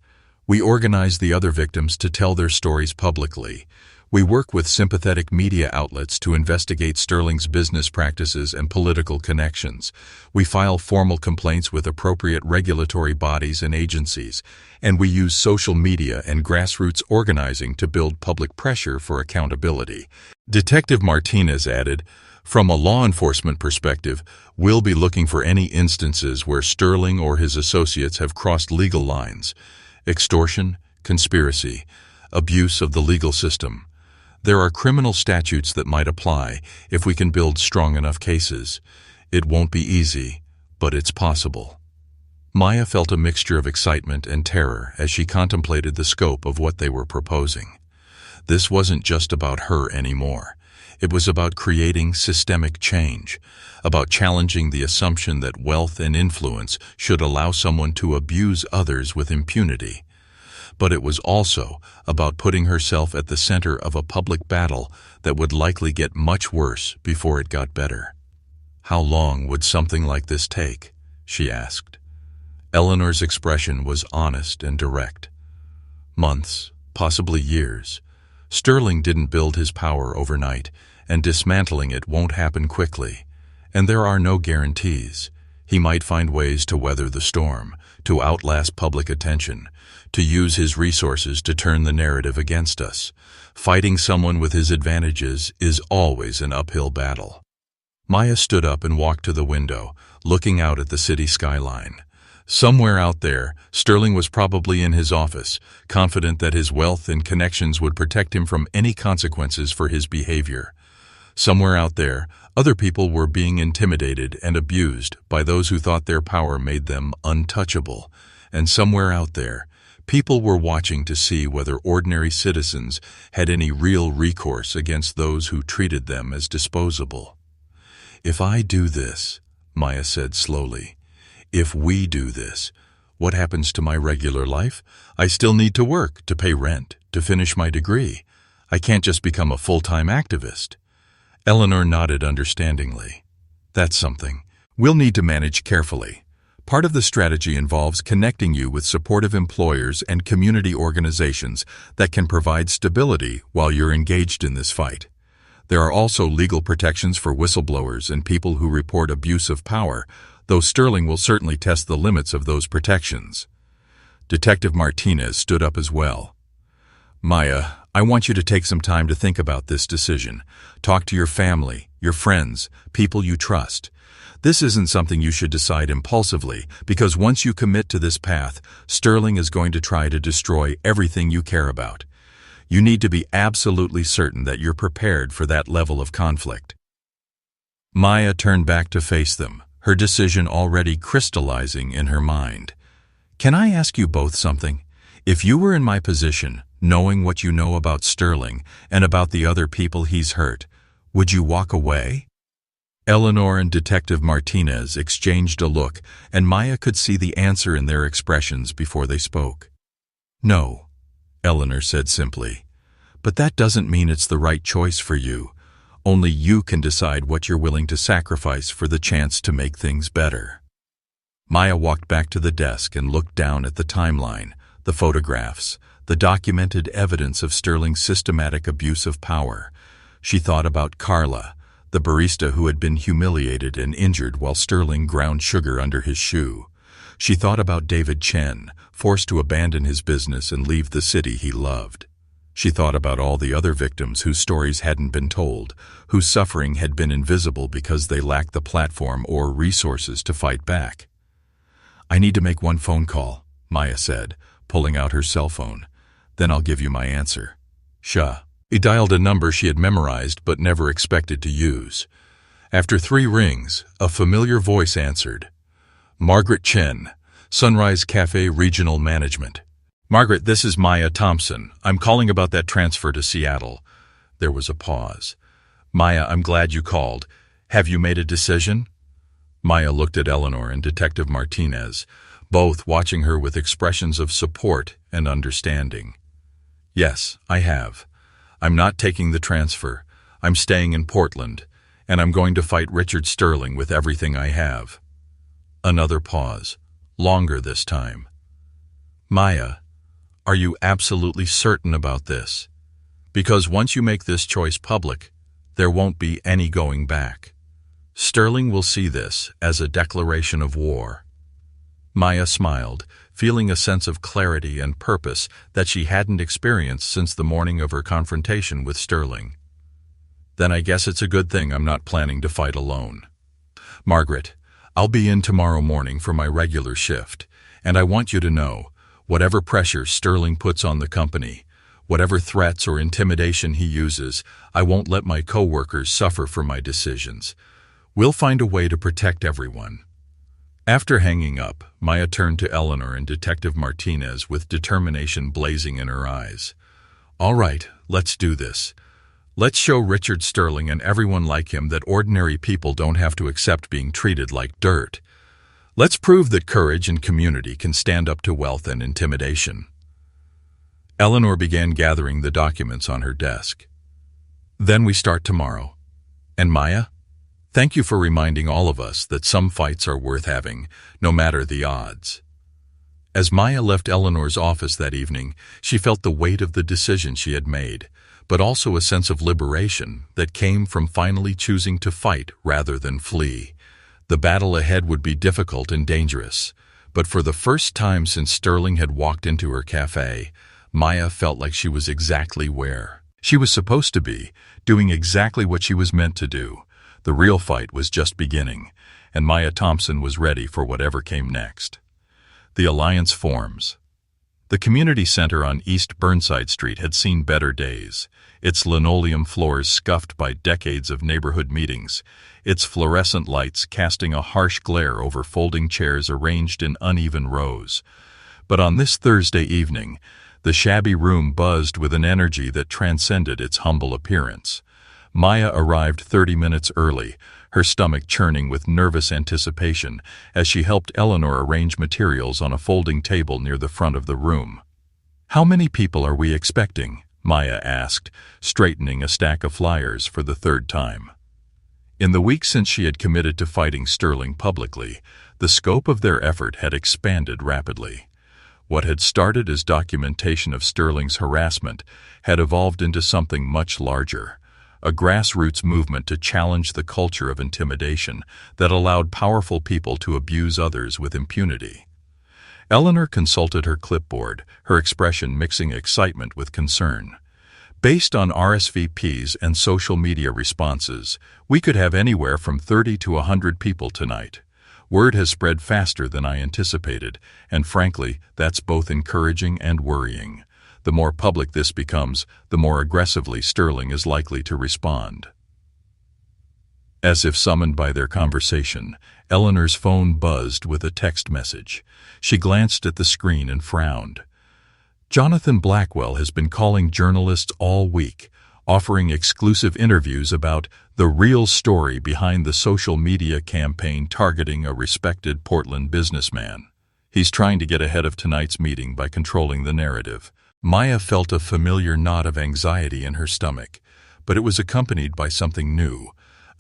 We organize the other victims to tell their stories publicly. We work with sympathetic media outlets to investigate Sterling's business practices and political connections. We file formal complaints with appropriate regulatory bodies and agencies. And we use social media and grassroots organizing to build public pressure for accountability. Detective Martinez added, from a law enforcement perspective, we'll be looking for any instances where Sterling or his associates have crossed legal lines. Extortion, conspiracy, abuse of the legal system. There are criminal statutes that might apply if we can build strong enough cases. It won't be easy, but it's possible. Maya felt a mixture of excitement and terror as she contemplated the scope of what they were proposing. This wasn't just about her anymore. It was about creating systemic change, about challenging the assumption that wealth and influence should allow someone to abuse others with impunity. But it was also about putting herself at the center of a public battle that would likely get much worse before it got better. How long would something like this take? She asked. Eleanor's expression was honest and direct. Months, possibly years. Sterling didn't build his power overnight, and dismantling it won't happen quickly. And there are no guarantees. He might find ways to weather the storm, to outlast public attention, to use his resources to turn the narrative against us. Fighting someone with his advantages is always an uphill battle. Maya stood up and walked to the window, looking out at the city skyline. Somewhere out there, Sterling was probably in his office, confident that his wealth and connections would protect him from any consequences for his behavior. Somewhere out there, other people were being intimidated and abused by those who thought their power made them untouchable. And somewhere out there, people were watching to see whether ordinary citizens had any real recourse against those who treated them as disposable. If I do this, Maya said slowly, if we do this, what happens to my regular life? I still need to work, to pay rent, to finish my degree. I can't just become a full-time activist. Eleanor nodded understandingly. That's something we'll need to manage carefully. Part of the strategy involves connecting you with supportive employers and community organizations that can provide stability while you're engaged in this fight. There are also legal protections for whistleblowers and people who report abuse of power, though Sterling will certainly test the limits of those protections. Detective Martinez stood up as well. Maya, I want you to take some time to think about this decision. Talk to your family, your friends, people you trust. This isn't something you should decide impulsively, because once you commit to this path, Sterling is going to try to destroy everything you care about. You need to be absolutely certain that you're prepared for that level of conflict. Maya turned back to face them, her decision already crystallizing in her mind. Can I ask you both something? If you were in my position, knowing what you know about Sterling and about the other people he's hurt, would you walk away? Eleanor and Detective Martinez exchanged a look, and Maya could see the answer in their expressions before they spoke. No, Eleanor said simply. But that doesn't mean it's the right choice for you. Only you can decide what you're willing to sacrifice for the chance to make things better. Maya walked back to the desk and looked down at the timeline, the photographs, the documented evidence of Sterling's systematic abuse of power. She thought about Carla, the barista who had been humiliated and injured while Sterling ground sugar under his shoe. She thought about David Chen, forced to abandon his business and leave the city he loved. She thought about all the other victims whose stories hadn't been told, whose suffering had been invisible because they lacked the platform or resources to fight back. I need to make one phone call, Maya said, pulling out her cell phone. Then I'll give you my answer. He dialed a number she had memorized but never expected to use. After 3 rings, a familiar voice answered. Margaret Chen, Sunrise Cafe Regional Management. Margaret, this is Maya Thompson. I'm calling about that transfer to Seattle. There was a pause. Maya, I'm glad you called. Have you made a decision? Maya looked at Eleanor and Detective Martinez, both watching her with expressions of support and understanding. Yes, I have. I'm not taking the transfer. I'm staying in Portland, and I'm going to fight Richard Sterling with everything I have. Another pause. longer this time. Maya, are you absolutely certain about this? Because once you make this choice public, there won't be any going back. Sterling will see this as a declaration of war. Maya smiled, feeling a sense of clarity and purpose that she hadn't experienced since the morning of her confrontation with Sterling. Then I guess it's a good thing I'm not planning to fight alone. Margaret, I'll be in tomorrow morning for my regular shift, and I want you to know, whatever pressure Sterling puts on the company, whatever threats or intimidation he uses, I won't let my coworkers suffer for my decisions. We'll find a way to protect everyone. After hanging up, Maya turned to Eleanor and Detective Martinez with determination blazing in her eyes. All right, let's do this. Let's show Richard Sterling and everyone like him that ordinary people don't have to accept being treated like dirt. Let's prove that courage and community can stand up to wealth and intimidation. Eleanor began gathering the documents on her desk. Then we start tomorrow. And Maya, thank you for reminding all of us that some fights are worth having, no matter the odds. As Maya left Eleanor's office that evening, she felt the weight of the decision she had made, but also a sense of liberation that came from finally choosing to fight rather than flee. The battle ahead would be difficult and dangerous, but for the first time since Sterling had walked into her cafe, Maya felt like she was exactly where she was supposed to be, doing exactly what she was meant to do. The real fight was just beginning, and Maya Thompson was ready for whatever came next. The alliance forms. The community center on East Burnside Street had seen better days, its linoleum floors scuffed by decades of neighborhood meetings, its fluorescent lights casting a harsh glare over folding chairs arranged in uneven rows. But on this Thursday evening, the shabby room buzzed with an energy that transcended its humble appearance. Maya arrived 30 minutes early, her stomach churning with nervous anticipation as she helped Eleanor arrange materials on a folding table near the front of the room. "How many people are we expecting?" Maya asked, straightening a stack of flyers for the third time. In the week since she had committed to fighting Sterling publicly, the scope of their effort had expanded rapidly. What had started as documentation of Sterling's harassment had evolved into something much larger, a grassroots movement to challenge the culture of intimidation that allowed powerful people to abuse others with impunity. Eleanor consulted her clipboard, her expression mixing excitement with concern. Based on RSVPs and social media responses, we could have anywhere from 30 to 100 people tonight. Word has spread faster than I anticipated, and frankly, that's both encouraging and worrying. The more public this becomes, the more aggressively Sterling is likely to respond. As if summoned by their conversation, Eleanor's phone buzzed with a text message. She glanced at the screen and frowned. Jonathan Blackwell has been calling journalists all week, offering exclusive interviews about the real story behind the social media campaign targeting a respected Portland businessman. He's trying to get ahead of tonight's meeting by controlling the narrative. Maya felt a familiar knot of anxiety in her stomach, but it was accompanied by something new,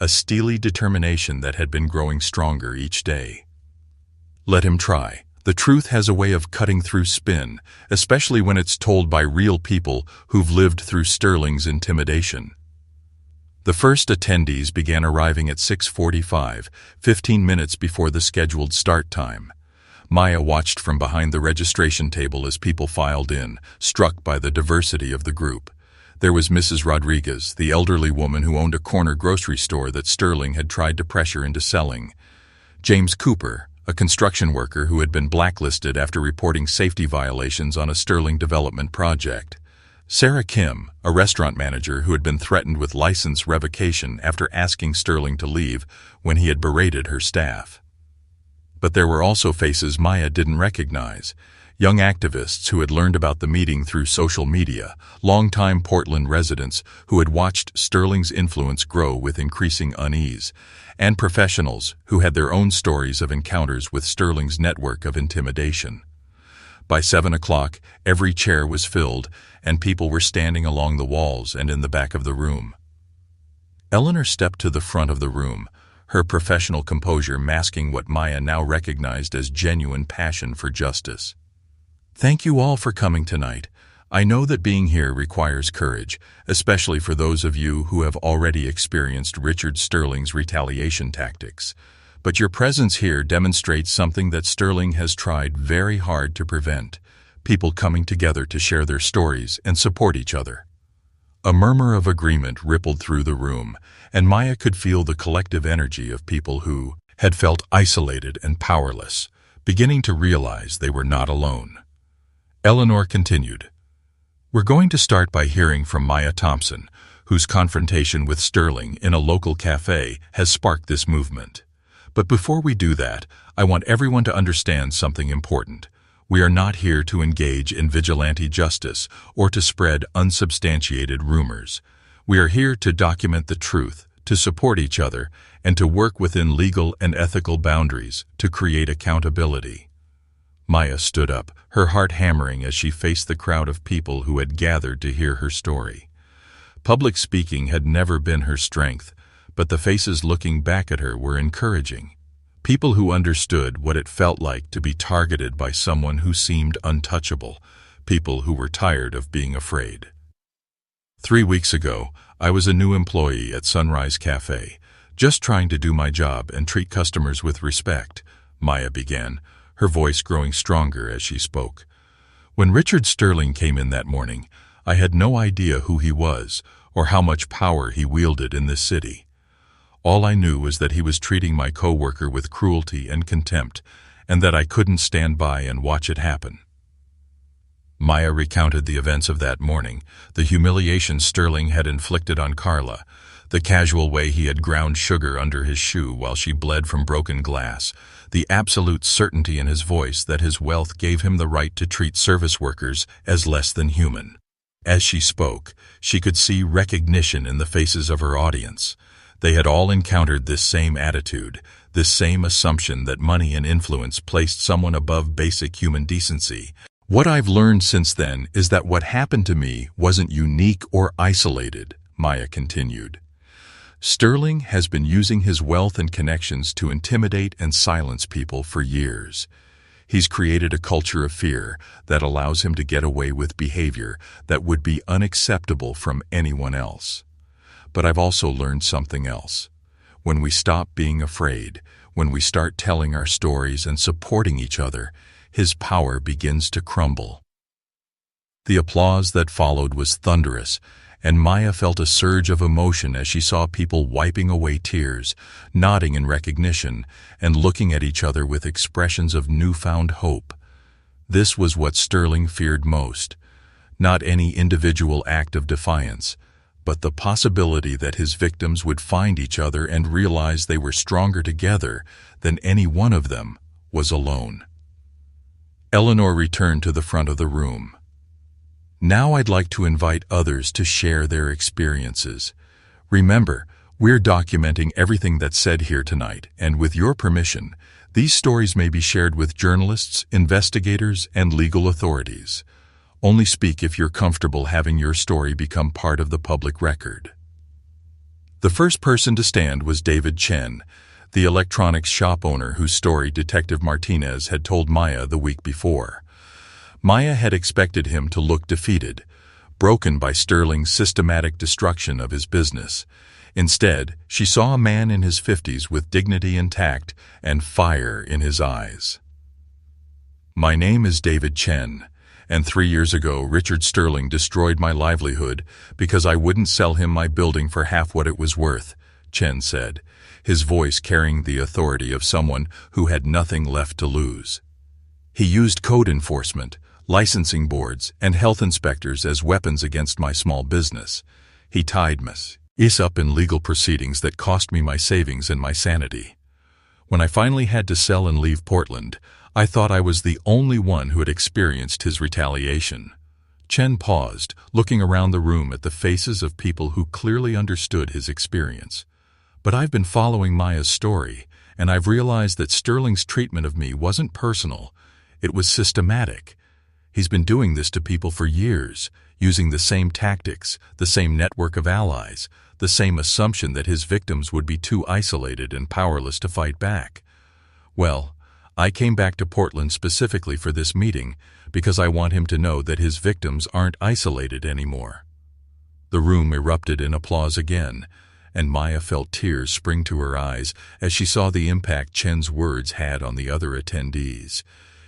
a steely determination that had been growing stronger each day. Let him try. The truth has a way of cutting through spin, especially when it's told by real people who've lived through Sterling's intimidation. The first attendees began arriving at 6:45, 15 minutes before the scheduled start time. Maya watched from behind the registration table as people filed in, struck by the diversity of the group. There was Mrs. Rodriguez, the elderly woman who owned a corner grocery store that Sterling had tried to pressure into selling. James Cooper, a construction worker who had been blacklisted after reporting safety violations on a Sterling development project. Sarah Kim, a restaurant manager who had been threatened with license revocation after asking Sterling to leave when he had berated her staff. But there were also faces Maya didn't recognize. Young activists who had learned about the meeting through social media, longtime Portland residents who had watched Sterling's influence grow with increasing unease, and professionals who had their own stories of encounters with Sterling's network of intimidation. By 7 o'clock, every chair was filled, and people were standing along the walls and in the back of the room. Eleanor stepped to the front of the room, her professional composure masking what Maya now recognized as genuine passion for justice. "Thank you all for coming tonight. I know that being here requires courage, especially for those of you who have already experienced Richard Sterling's retaliation tactics. But your presence here demonstrates something that Sterling has tried very hard to prevent: people coming together to share their stories and support each other." A murmur of agreement rippled through the room, and Maya could feel the collective energy of people who had felt isolated and powerless, beginning to realize they were not alone. Eleanor continued, "We're going to start by hearing from Maya Thompson, whose confrontation with Sterling in a local cafe has sparked this movement. But before we do that, I want everyone to understand something important. We are not here to engage in vigilante justice or to spread unsubstantiated rumors. We are here to document the truth, to support each other, and to work within legal and ethical boundaries to create accountability." Maya stood up, her heart hammering as she faced the crowd of people who had gathered to hear her story. Public speaking had never been her strength, but the faces looking back at her were encouraging. People who understood what it felt like to be targeted by someone who seemed untouchable, people who were tired of being afraid. 3 weeks ago, I was a new employee at Sunrise Cafe, just trying to do my job and treat customers with respect, Maya began, her voice growing stronger as she spoke. When Richard Sterling came in that morning, I had no idea who he was or how much power he wielded in this city. All I knew was that he was treating my coworker with cruelty and contempt, and that I couldn't stand by and watch it happen. Maya recounted the events of that morning, the humiliation Sterling had inflicted on Carla, the casual way he had ground sugar under his shoe while she bled from broken glass, the absolute certainty in his voice that his wealth gave him the right to treat service workers as less than human. As she spoke, she could see recognition in the faces of her audience. They had all encountered this same attitude, this same assumption that money and influence placed someone above basic human decency. "What I've learned since then is that what happened to me wasn't unique or isolated," Maya continued. "Sterling has been using his wealth and connections to intimidate and silence people for years. He's created a culture of fear that allows him to get away with behavior that would be unacceptable from anyone else. But I've also learned something else. When we stop being afraid, when we start telling our stories and supporting each other, his power begins to crumble." The applause that followed was thunderous, and Maya felt a surge of emotion as she saw people wiping away tears, nodding in recognition, and looking at each other with expressions of newfound hope. This was what Sterling feared most, not any individual act of defiance, but the possibility that his victims would find each other and realize they were stronger together than any one of them was alone. Eleanor returned to the front of the room. "Now I'd like to invite others to share their experiences. Remember, we're documenting everything that's said here tonight, and with your permission, these stories may be shared with journalists, investigators, and legal authorities. Only speak if you're comfortable having your story become part of the public record." The first person to stand was David Chen, the electronics shop owner whose story Detective Martinez had told Maya the week before. Maya had expected him to look defeated, broken by Sterling's systematic destruction of his business. Instead, she saw a man in his 50s with dignity intact and fire in his eyes. "My name is David Chen, and 3 years ago Richard Sterling destroyed my livelihood because I wouldn't sell him my building for half what it was worth," Chen said, his voice carrying the authority of someone who had nothing left to lose. "He used code enforcement, licensing boards, and health inspectors as weapons against my small business. He tied us up in legal proceedings that cost me my savings and my sanity. When I finally had to sell and leave Portland, I thought I was the only one who had experienced his retaliation." Chen paused, looking around the room at the faces of people who clearly understood his experience. "But I've been following Maya's story, and I've realized that Sterling's treatment of me wasn't personal. It was systematic. He's been doing this to people for years, using the same tactics, the same network of allies, the same assumption that his victims would be too isolated and powerless to fight back. Well, I came back to Portland specifically for this meeting because I want him to know that his victims aren't isolated anymore." The room erupted in applause again, and Maya felt tears spring to her eyes as she saw the impact Chen's words had on the other attendees.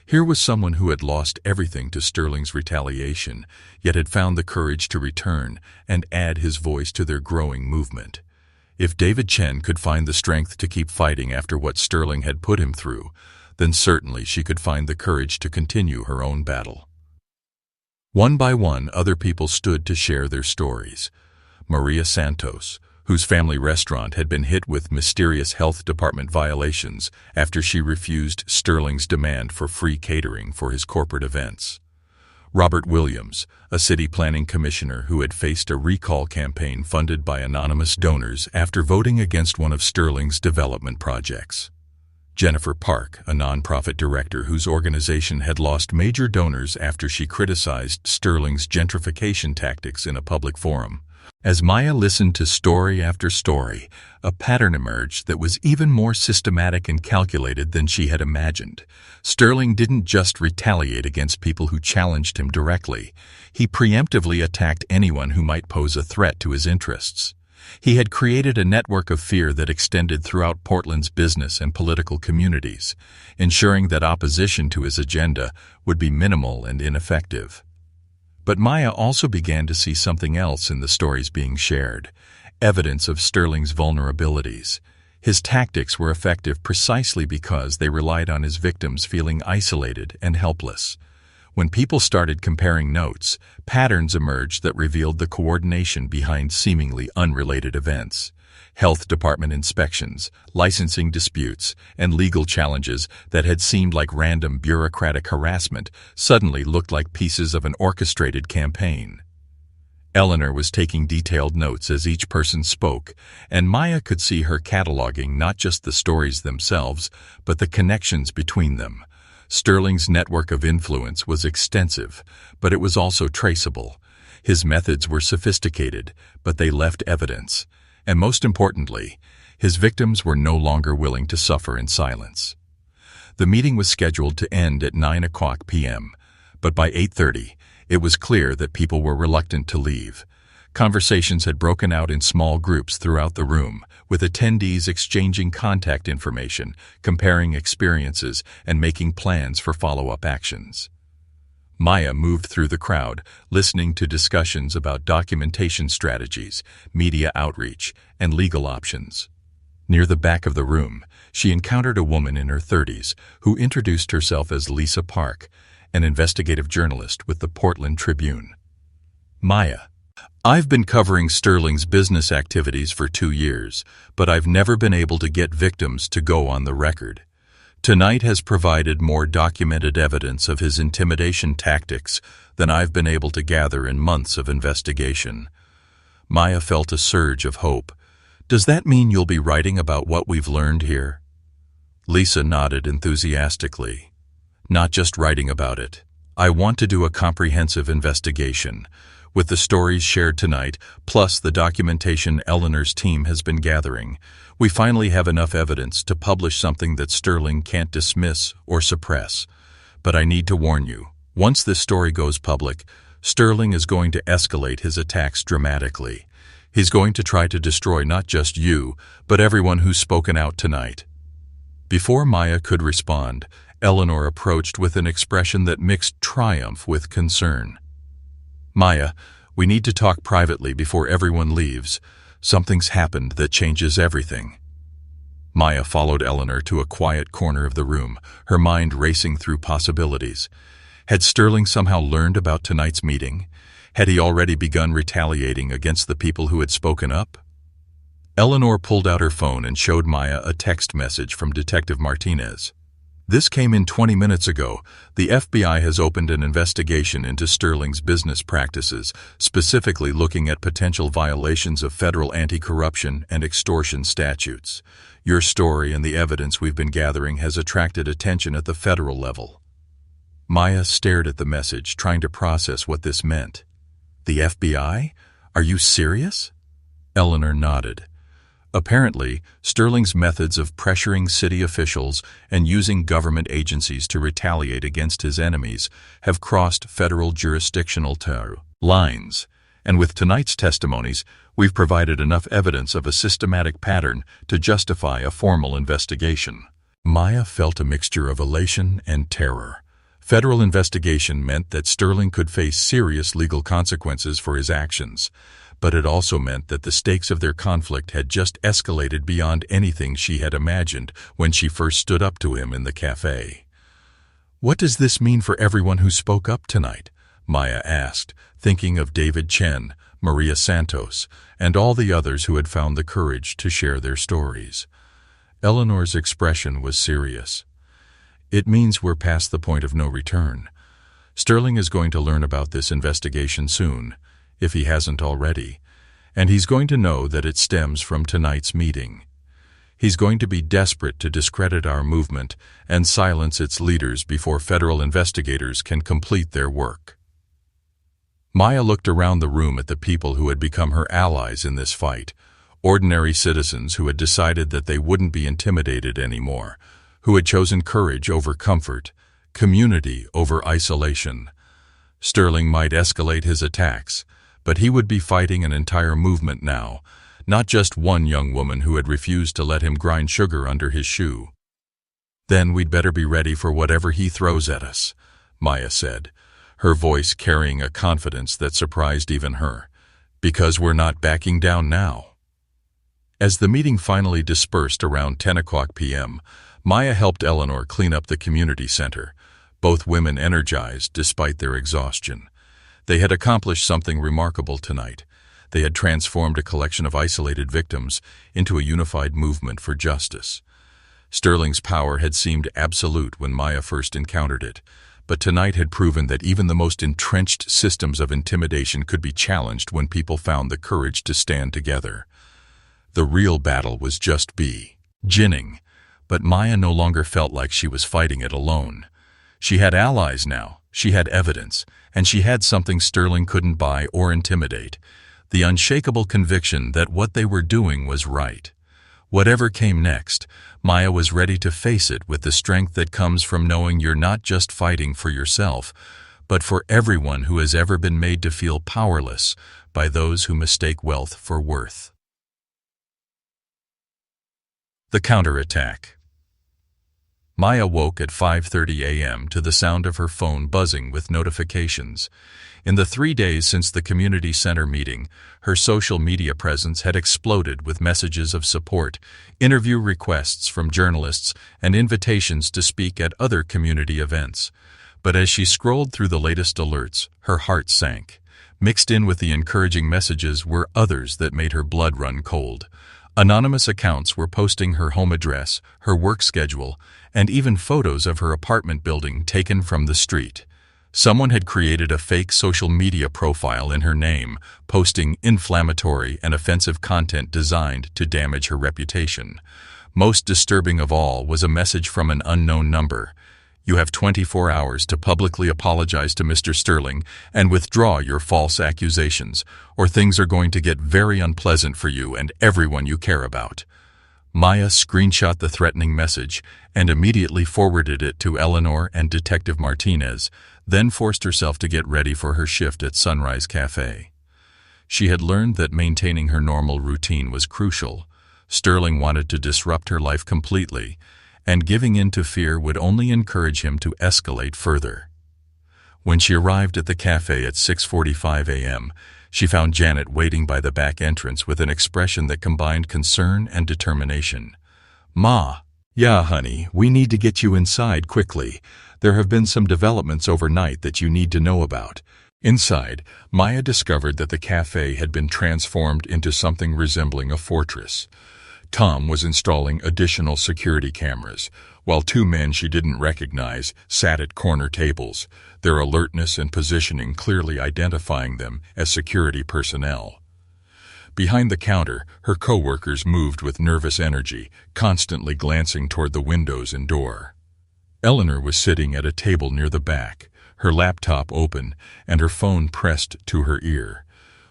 Here was someone who had lost everything to Sterling's retaliation, yet had found the courage to return and add his voice to their growing movement. If David Chen could find the strength to keep fighting after what Sterling had put him through, then certainly she could find the courage to continue her own battle. One by one, other people stood to share their stories. Maria Santos, whose family restaurant had been hit with mysterious health department violations after she refused Sterling's demand for free catering for his corporate events. Robert Williams, a city planning commissioner who had faced a recall campaign funded by anonymous donors after voting against one of Sterling's development projects. Jennifer Park, a nonprofit director whose organization had lost major donors after she criticized Sterling's gentrification tactics in a public forum. As Maya listened to story after story, a pattern emerged that was even more systematic and calculated than she had imagined. Sterling didn't just retaliate against people who challenged him directly. He preemptively attacked anyone who might pose a threat to his interests. He had created a network of fear that extended throughout Portland's business and political communities, ensuring that opposition to his agenda would be minimal and ineffective. But Maya also began to see something else in the stories being shared, evidence of Sterling's vulnerabilities. His tactics were effective precisely because they relied on his victims feeling isolated and helpless. When people started comparing notes, patterns emerged that revealed the coordination behind seemingly unrelated events. Health department inspections, licensing disputes, and legal challenges that had seemed like random bureaucratic harassment suddenly looked like pieces of an orchestrated campaign. Eleanor was taking detailed notes as each person spoke, and Maya could see her cataloging not just the stories themselves, but the connections between them. Sterling's network of influence was extensive, but it was also traceable. His methods were sophisticated, but they left evidence. And most importantly, his victims were no longer willing to suffer in silence. The meeting was scheduled to end at 9:00 p.m., but by 8:30, it was clear that people were reluctant to leave. Conversations had broken out in small groups throughout the room, with attendees exchanging contact information, comparing experiences, and making plans for follow-up actions. Maya moved through the crowd, listening to discussions about documentation strategies, media outreach, and legal options. Near the back of the room, she encountered a woman in her 30s who introduced herself as Lisa Park, an investigative journalist with the Portland Tribune. "Maya, I've been covering Sterling's business activities for 2 years, but I've never been able to get victims to go on the record. Tonight has provided more documented evidence of his intimidation tactics than I've been able to gather in months of investigation." Maya felt a surge of hope. "Does that mean you'll be writing about what we've learned here?" Lisa nodded enthusiastically. "Not just writing about it. I want to do a comprehensive investigation. With the stories shared tonight, plus the documentation Eleanor's team has been gathering, we finally have enough evidence to publish something that Sterling can't dismiss or suppress. But I need to warn you, once this story goes public, Sterling is going to escalate his attacks dramatically. He's going to try to destroy not just you, but everyone who's spoken out tonight." Before Maya could respond, Eleanor approached with an expression that mixed triumph with concern. "Maya, we need to talk privately before everyone leaves. Something's happened that changes everything." Maya followed Eleanor to a quiet corner of the room, her mind racing through possibilities. Had Sterling somehow learned about tonight's meeting? Had he already begun retaliating against the people who had spoken up? Eleanor pulled out her phone and showed Maya a text message from Detective Martinez. "This came in 20 minutes ago. The FBI has opened an investigation into Sterling's business practices, specifically looking at potential violations of federal anti-corruption and extortion statutes. Your story and the evidence we've been gathering has attracted attention at the federal level." Maya stared at the message, trying to process what this meant. The FBI? Are you serious? Eleanor nodded. Apparently, Sterling's methods of pressuring city officials and using government agencies to retaliate against his enemies have crossed federal jurisdictional lines, and with tonight's testimonies, we've provided enough evidence of a systematic pattern to justify a formal investigation. Maya felt a mixture of elation and terror. Federal investigation meant that Sterling could face serious legal consequences for his actions, but it also meant that the stakes of their conflict had just escalated beyond anything she had imagined when she first stood up to him in the cafe. "What does this mean for everyone who spoke up tonight?" Maya asked, thinking of David Chen, Maria Santos, and all the others who had found the courage to share their stories. Eleanor's expression was serious. "It means we're past the point of no return. Sterling is going to learn about this investigation soon, if he hasn't already, and he's going to know that it stems from tonight's meeting. He's going to be desperate to discredit our movement and silence its leaders before federal investigators can complete their work." Maya looked around the room at the people who had become her allies in this fight, ordinary citizens who had decided that they wouldn't be intimidated anymore, who had chosen courage over comfort, community over isolation. Sterling might escalate his attacks, but he would be fighting an entire movement now, not just one young woman who had refused to let him grind sugar under his shoe. "Then we'd better be ready for whatever he throws at us," Maya said, her voice carrying a confidence that surprised even her, "because we're not backing down now." As the meeting finally dispersed around 10 o'clock p.m., Maya helped Eleanor clean up the community center, both women energized despite their exhaustion. They had accomplished something remarkable tonight. They had transformed a collection of isolated victims into a unified movement for justice. Sterling's power had seemed absolute when Maya first encountered it, but tonight had proven that even the most entrenched systems of intimidation could be challenged when people found the courage to stand together. The real battle was just beginning, but Maya no longer felt like she was fighting it alone. She had allies now, she had evidence, and she had something Sterling couldn't buy or intimidate: the unshakable conviction that what they were doing was right. Whatever came next, Maya was ready to face it with the strength that comes from knowing you're not just fighting for yourself, but for everyone who has ever been made to feel powerless by those who mistake wealth for worth. The counterattack. Maya woke at 5:30 a.m. to the sound of her phone buzzing with notifications. In the 3 days since the community center meeting, her social media presence had exploded with messages of support, interview requests from journalists, and invitations to speak at other community events. But as she scrolled through the latest alerts, her heart sank. Mixed in with the encouraging messages were others that made her blood run cold. Anonymous accounts were posting her home address, her work schedule, and even photos of her apartment building taken from the street. Someone had created a fake social media profile in her name, posting inflammatory and offensive content designed to damage her reputation. Most disturbing of all was a message from an unknown number. "You have 24 hours to publicly apologize to Mr. Sterling and withdraw your false accusations, or things are going to get very unpleasant for you and everyone you care about." Maya screenshot the threatening message and immediately forwarded it to Eleanor and Detective Martinez, then forced herself to get ready for her shift at Sunrise Cafe. She had learned that maintaining her normal routine was crucial. Sterling wanted to disrupt her life completely, and giving in to fear would only encourage him to escalate further. When she arrived at the cafe at 6:45 a.m., she found Janet waiting by the back entrance with an expression that combined concern and determination. "Ma." "Yeah, honey, we need to get you inside quickly. There have been some developments overnight that you need to know about." Inside, Maya discovered that the cafe had been transformed into something resembling a fortress. Tom was installing additional security cameras, while 2 men she didn't recognize sat at corner tables, their alertness and positioning clearly identifying them as security personnel. Behind the counter, her coworkers moved with nervous energy, constantly glancing toward the windows and door. Eleanor was sitting at a table near the back, her laptop open and her phone pressed to her ear.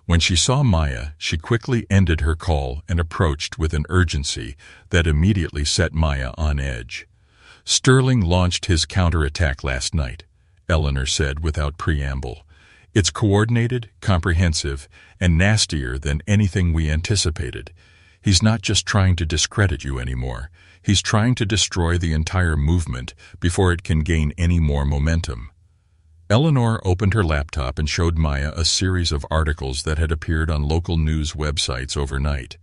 When she saw Maya, she quickly ended her call and approached with an urgency that immediately set Maya on edge. "Sterling launched his counterattack last night," Eleanor said without preamble. "It's coordinated, comprehensive, and nastier than anything we anticipated. He's not just trying to discredit you anymore. He's trying to destroy the entire movement before it can gain any more momentum." Eleanor opened her laptop and showed Maya a series of articles that had appeared on local news websites overnight.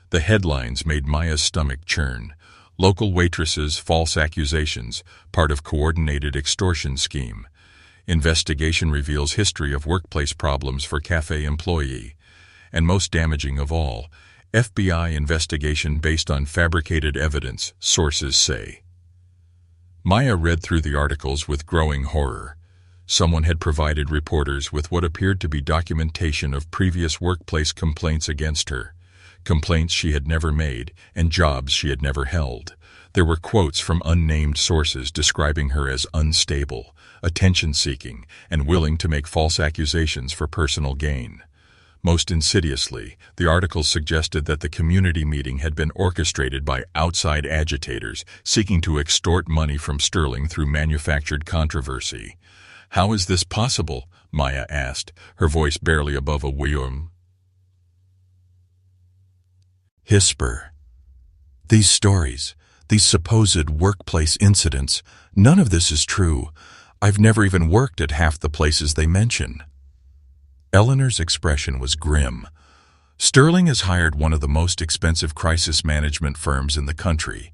The headlines made Maya's stomach churn. Local waitresses' false accusations, part of coordinated extortion scheme. Investigation reveals history of workplace problems for cafe employee. And most damaging of all, FBI investigation based on fabricated evidence, sources say. Maya read through the articles with growing horror. Someone had provided reporters with what appeared to be documentation of previous workplace complaints against her. Complaints she had never made and jobs she had never held. There were quotes from unnamed sources describing her as unstable, attention-seeking, and willing to make false accusations for personal gain. Most insidiously, the articles suggested that the community meeting had been orchestrated by outside agitators seeking to extort money from Sterling through manufactured controversy. "How is this possible?" Maya asked, her voice barely above a whisper. "These stories, these supposed workplace incidents, none of this is true. I've never even worked at half the places they mention." Eleanor's expression was grim. "Sterling has hired one of the most expensive crisis management firms in the country.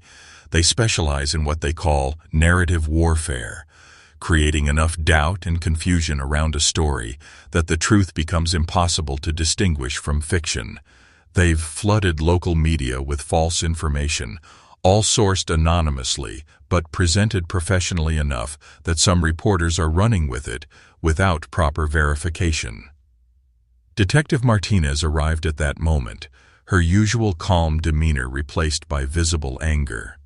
They specialize in what they call narrative warfare, creating enough doubt and confusion around a story that the truth becomes impossible to distinguish from fiction. They've flooded local media with false information, all sourced anonymously, but presented professionally enough that some reporters are running with it without proper verification." Detective Martinez arrived at that moment, her usual calm demeanor replaced by visible anger.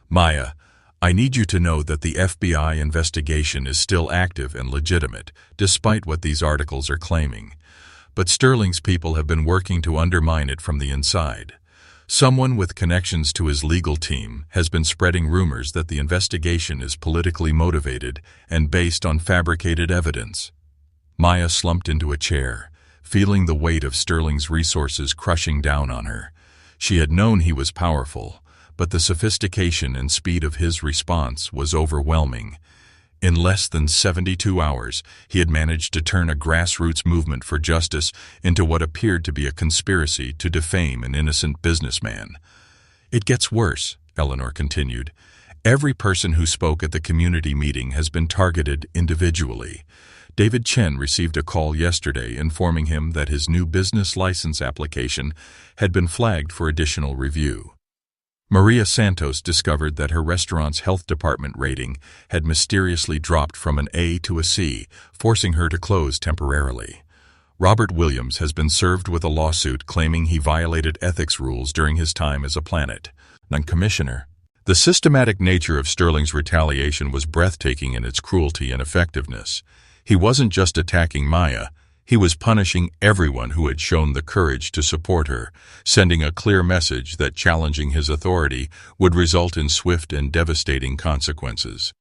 "Maya, I need you to know that the FBI investigation is still active and legitimate, despite what these articles are claiming. But Sterling's people have been working to undermine it from the inside. Someone with connections to his legal team has been spreading rumors that the investigation is politically motivated and based on fabricated evidence." Maya slumped into a chair, feeling the weight of Sterling's resources crushing down on her. She had known he was powerful, but the sophistication and speed of his response was overwhelming. In less than 72 hours, he had managed to turn a grassroots movement for justice into what appeared to be a conspiracy to defame an innocent businessman. "It gets worse," Eleanor continued. "Every person who spoke at the community meeting has been targeted individually. David Chen received a call yesterday informing him that his new business license application had been flagged for additional review. Maria Santos discovered that her restaurant's health department rating had mysteriously dropped from an A to a C, forcing her to close temporarily. Robert Williams has been served with a lawsuit claiming he violated ethics rules during his time as a Planet non-commissioner. The systematic nature of Sterling's retaliation was breathtaking in its cruelty and effectiveness. He wasn't just attacking Maya, he was punishing everyone who had shown the courage to support her, sending a clear message that challenging his authority would result in swift and devastating consequences.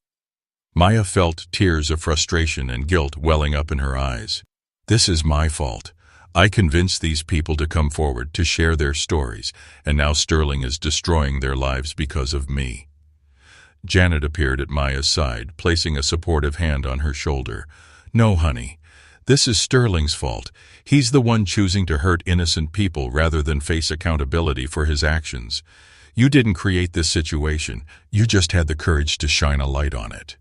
Maya felt tears of frustration and guilt welling up in her eyes. "This is my fault. I convinced these people to come forward to share their stories, and now Sterling is destroying their lives because of me." Janet appeared at Maya's side, placing a supportive hand on her shoulder. "No, honey. This is Sterling's fault. He's the one choosing to hurt innocent people rather than face accountability for his actions. You didn't create this situation. You just had the courage to shine a light on it."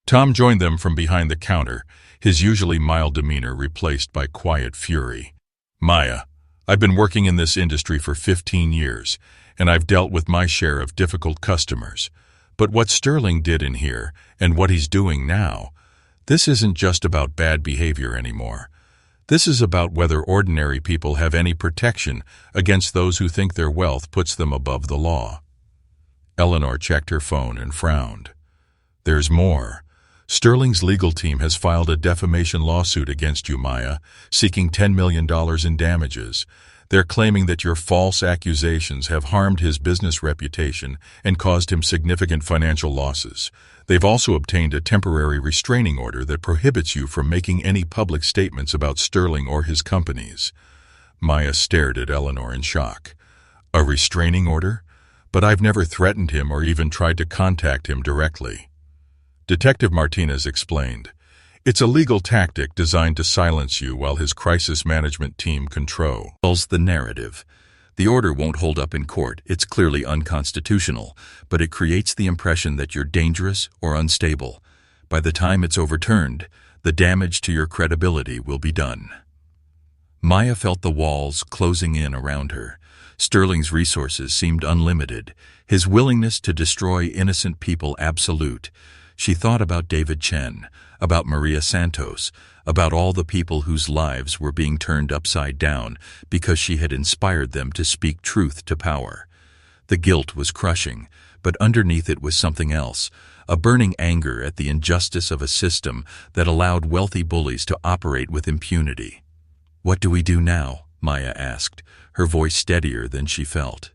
Tom joined them from behind the counter, his usually mild demeanor replaced by quiet fury. "Maya, I've been working in this industry for 15 years, and I've dealt with my share of difficult customers. But what Sterling did in here, and what he's doing now, this isn't just about bad behavior anymore. This is about whether ordinary people have any protection against those who think their wealth puts them above the law." Eleanor checked her phone and frowned. There's more. Sterling's legal team has filed a defamation lawsuit against you, Maya, seeking $10 million in damages. They're claiming that your false accusations have harmed his business reputation and caused him significant financial losses. They've also obtained a temporary restraining order that prohibits you from making any public statements about Sterling or his companies. Maya stared at Eleanor in shock. A restraining order? But I've never threatened him or even tried to contact him directly. Detective Martinez explained. It's a legal tactic designed to silence you while his crisis management team controls the narrative. The order won't hold up in court. It's clearly unconstitutional, but it creates the impression that you're dangerous or unstable. By the time it's overturned, the damage to your credibility will be done. Maya felt the walls closing in around her. Sterling's resources seemed unlimited, his willingness to destroy innocent people absolute. She thought about David Chen, about Maria Santos, about all the people whose lives were being turned upside down because she had inspired them to speak truth to power. The guilt was crushing, but underneath it was something else, a burning anger at the injustice of a system that allowed wealthy bullies to operate with impunity. "What do we do now?" Maya asked, her voice steadier than she felt.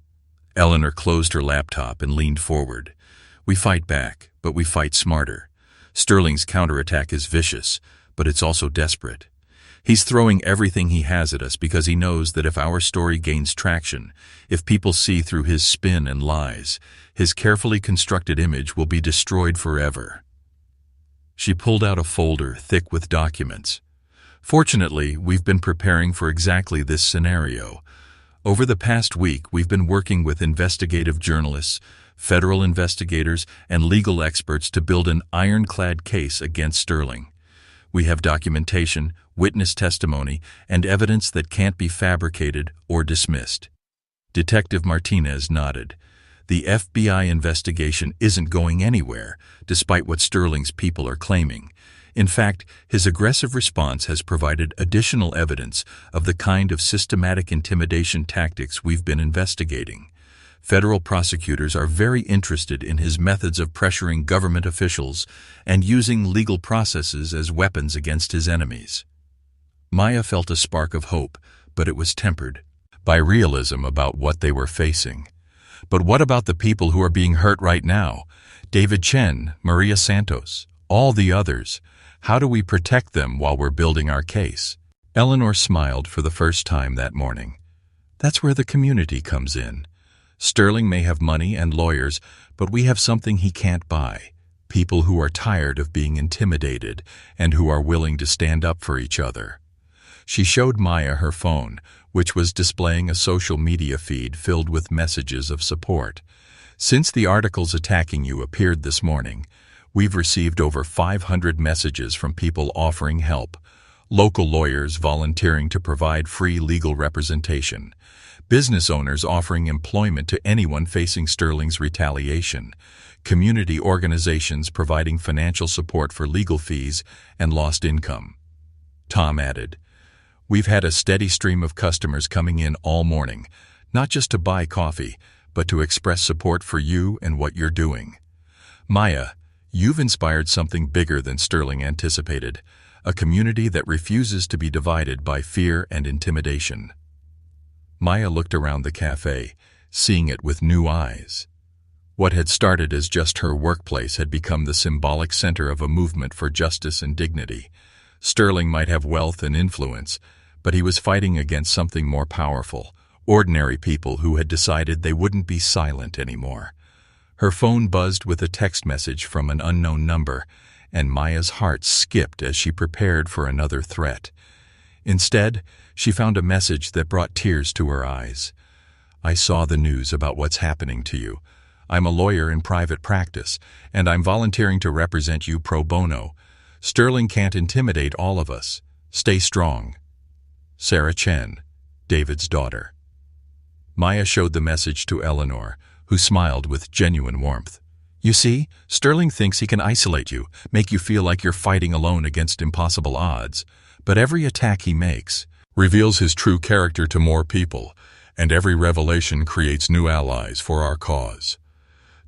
Eleanor closed her laptop and leaned forward. "We fight back, but we fight smarter. Sterling's counterattack is vicious, but it's also desperate. He's throwing everything he has at us because he knows that if our story gains traction, if people see through his spin and lies, his carefully constructed image will be destroyed forever." She pulled out a folder thick with documents. "Fortunately, we've been preparing for exactly this scenario. Over the past week, we've been working with investigative journalists, federal investigators, and legal experts to build an ironclad case against Sterling. We have documentation, witness testimony, and evidence that can't be fabricated or dismissed." Detective Martinez nodded. "The FBI investigation isn't going anywhere, despite what Sterling's people are claiming. In fact, his aggressive response has provided additional evidence of the kind of systematic intimidation tactics we've been investigating. Federal prosecutors are very interested in his methods of pressuring government officials and using legal processes as weapons against his enemies." Maya felt a spark of hope, but it was tempered by realism about what they were facing. "But what about the people who are being hurt right now? David Chen, Maria Santos, all the others. How do we protect them while we're building our case?" Eleanor smiled for the first time that morning. "That's where the community comes in. Sterling may have money and lawyers, but we have something he can't buy. People who are tired of being intimidated and who are willing to stand up for each other." She showed Maya her phone, which was displaying a social media feed filled with messages of support. "Since the articles attacking you appeared this morning, we've received over 500 messages from people offering help, local lawyers volunteering to provide free legal representation, business owners offering employment to anyone facing Sterling's retaliation, community organizations providing financial support for legal fees and lost income." Tom added, "We've had a steady stream of customers coming in all morning, not just to buy coffee, but to express support for you and what you're doing. Maya, you've inspired something bigger than Sterling anticipated, a community that refuses to be divided by fear and intimidation." Maya looked around the cafe, seeing it with new eyes. What had started as just her workplace had become the symbolic center of a movement for justice and dignity. Sterling might have wealth and influence, but he was fighting against something more powerful, ordinary people who had decided they wouldn't be silent anymore. Her phone buzzed with a text message from an unknown number, and Maya's heart skipped as she prepared for another threat. Instead, she found a message that brought tears to her eyes. "I saw the news about what's happening to you. I'm a lawyer in private practice, and I'm volunteering to represent you pro bono. Sterling can't intimidate all of us. Stay strong. Sarah Chen, David's daughter." Maya showed the message to Eleanor, who smiled with genuine warmth. "You see, Sterling thinks he can isolate you, make you feel like you're fighting alone against impossible odds. But every attack he makes reveals his true character to more people, and every revelation creates new allies for our cause."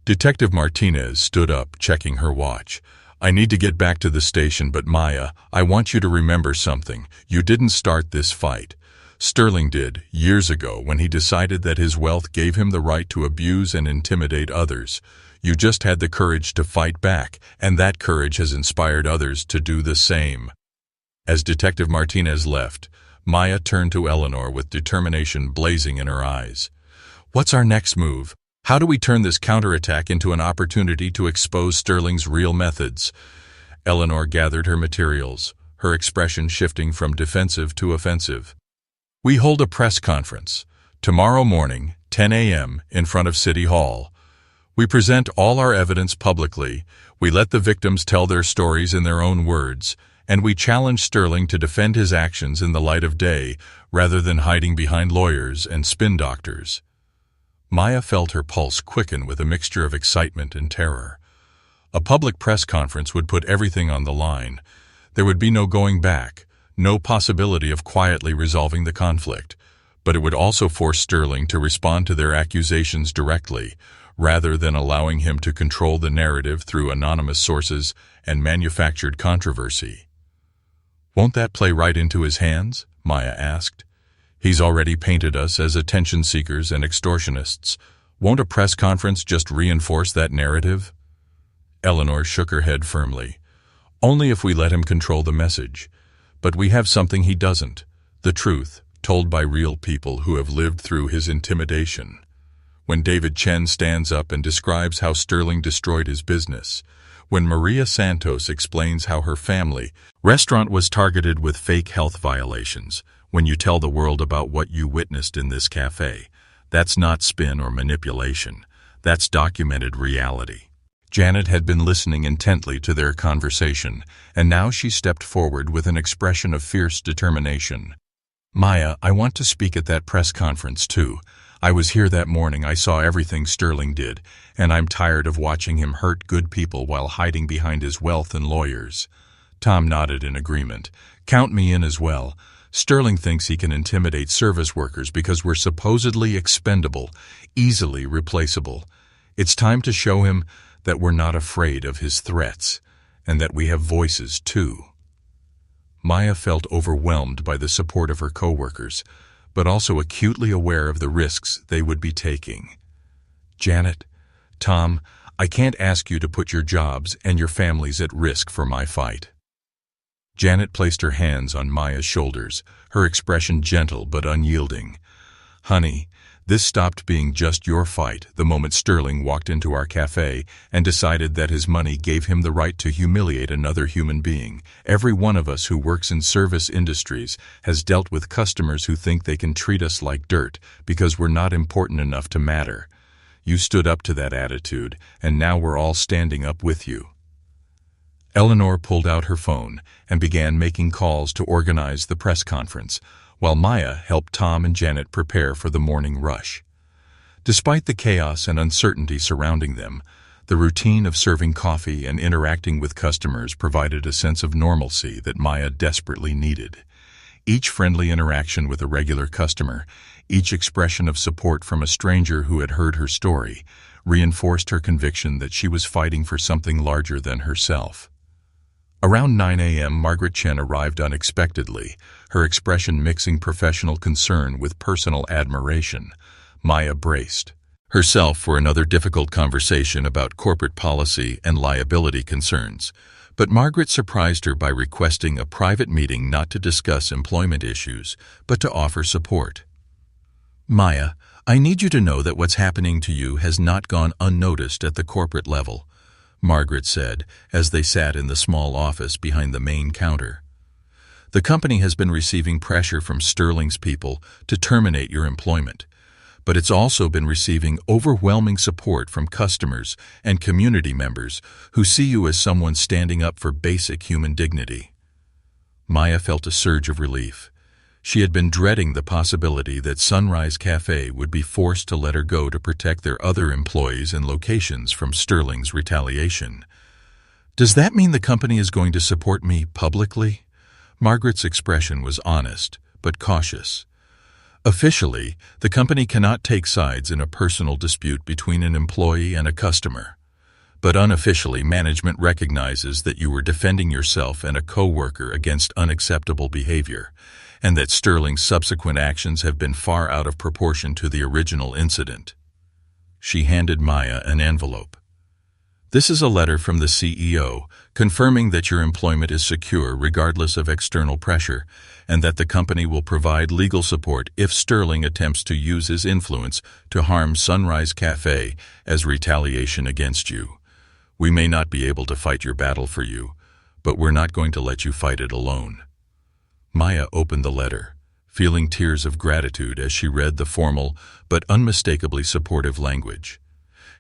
Detective Martinez stood up, checking her watch. I need to get back to the station, but Maya, I want you to remember something. You didn't start this fight. Sterling did, years ago, when he decided that his wealth gave him the right to abuse and intimidate others. You just had the courage to fight back, and that courage has inspired others to do the same. As Detective Martinez left, Maya turned to Eleanor with determination blazing in her eyes. What's our next move? How do we turn this counterattack into an opportunity to expose Sterling's real methods? Eleanor gathered her materials, her expression shifting from defensive to offensive. We hold a press conference, tomorrow morning, 10 a.m., in front of City Hall. We present all our evidence publicly, we let the victims tell their stories in their own words, and we challenge Sterling to defend his actions in the light of day rather than hiding behind lawyers and spin doctors. Maya felt her pulse quicken with a mixture of excitement and terror. A public press conference would put everything on the line. There would be no going back, no possibility of quietly resolving the conflict, but it would also force Sterling to respond to their accusations directly, rather than allowing him to control the narrative through anonymous sources and manufactured controversy. Won't that play right into his hands? Maya asked. He's already painted us as attention seekers and extortionists. Won't a press conference just reinforce that narrative? Eleanor shook her head firmly. Only if we let him control the message. But we have something he doesn't. The truth, told by real people who have lived through his intimidation. When David Chen stands up and describes how Sterling destroyed his business. When Maria Santos explains how her family restaurant was targeted with fake health violations. When you tell the world about what you witnessed in this cafe, that's not spin or manipulation. That's documented reality. Janet had been listening intently to their conversation, and now she stepped forward with an expression of fierce determination. Maya, I want to speak at that press conference too. I was here that morning, I saw everything Sterling did, and I'm tired of watching him hurt good people while hiding behind his wealth and lawyers. Tom nodded in agreement. Count me in as well. Sterling thinks he can intimidate service workers because we're supposedly expendable, easily replaceable. It's time to show him that we're not afraid of his threats, and that we have voices too. Maya felt overwhelmed by the support of her coworkers, but also acutely aware of the risks they would be taking. Janet, Tom, I can't ask you to put your jobs and your families at risk for my fight. Janet placed her hands on Maya's shoulders, her expression gentle but unyielding. Honey, this stopped being just your fight the moment Sterling walked into our cafe and decided that his money gave him the right to humiliate another human being. Every one of us who works in service industries has dealt with customers who think they can treat us like dirt because we're not important enough to matter. You stood up to that attitude, and now we're all standing up with you. Eleanor pulled out her phone and began making calls to organize the press conference, while Maya helped Tom and Janet prepare for the morning rush. Despite the chaos and uncertainty surrounding them, the routine of serving coffee and interacting with customers provided a sense of normalcy that Maya desperately needed. Each friendly interaction with a regular customer, each expression of support from a stranger who had heard her story, reinforced her conviction that she was fighting for something larger than herself. Around 9 a.m., Margaret Chen arrived unexpectedly, her expression mixing professional concern with personal admiration. Maya braced herself for another difficult conversation about corporate policy and liability concerns, but Margaret surprised her by requesting a private meeting not to discuss employment issues, but to offer support. Maya, I need you to know that what's happening to you has not gone unnoticed at the corporate level, Margaret said as they sat in the small office behind the main counter. The company has been receiving pressure from Sterling's people to terminate your employment, but it's also been receiving overwhelming support from customers and community members who see you as someone standing up for basic human dignity. Maya felt a surge of relief. She had been dreading the possibility that Sunrise Cafe would be forced to let her go to protect their other employees and locations from Sterling's retaliation. Does that mean the company is going to support me publicly? Margaret's expression was honest, but cautious. Officially, the company cannot take sides in a personal dispute between an employee and a customer. But unofficially, management recognizes that you were defending yourself and a coworker against unacceptable behavior, and that Sterling's subsequent actions have been far out of proportion to the original incident. She handed Maya an envelope. This is a letter from the CEO confirming that your employment is secure regardless of external pressure, and that the company will provide legal support if Sterling attempts to use his influence to harm Sunrise Cafe as retaliation against you. We may not be able to fight your battle for you, but we're not going to let you fight it alone. Maya opened the letter, feeling tears of gratitude as she read the formal but unmistakably supportive language.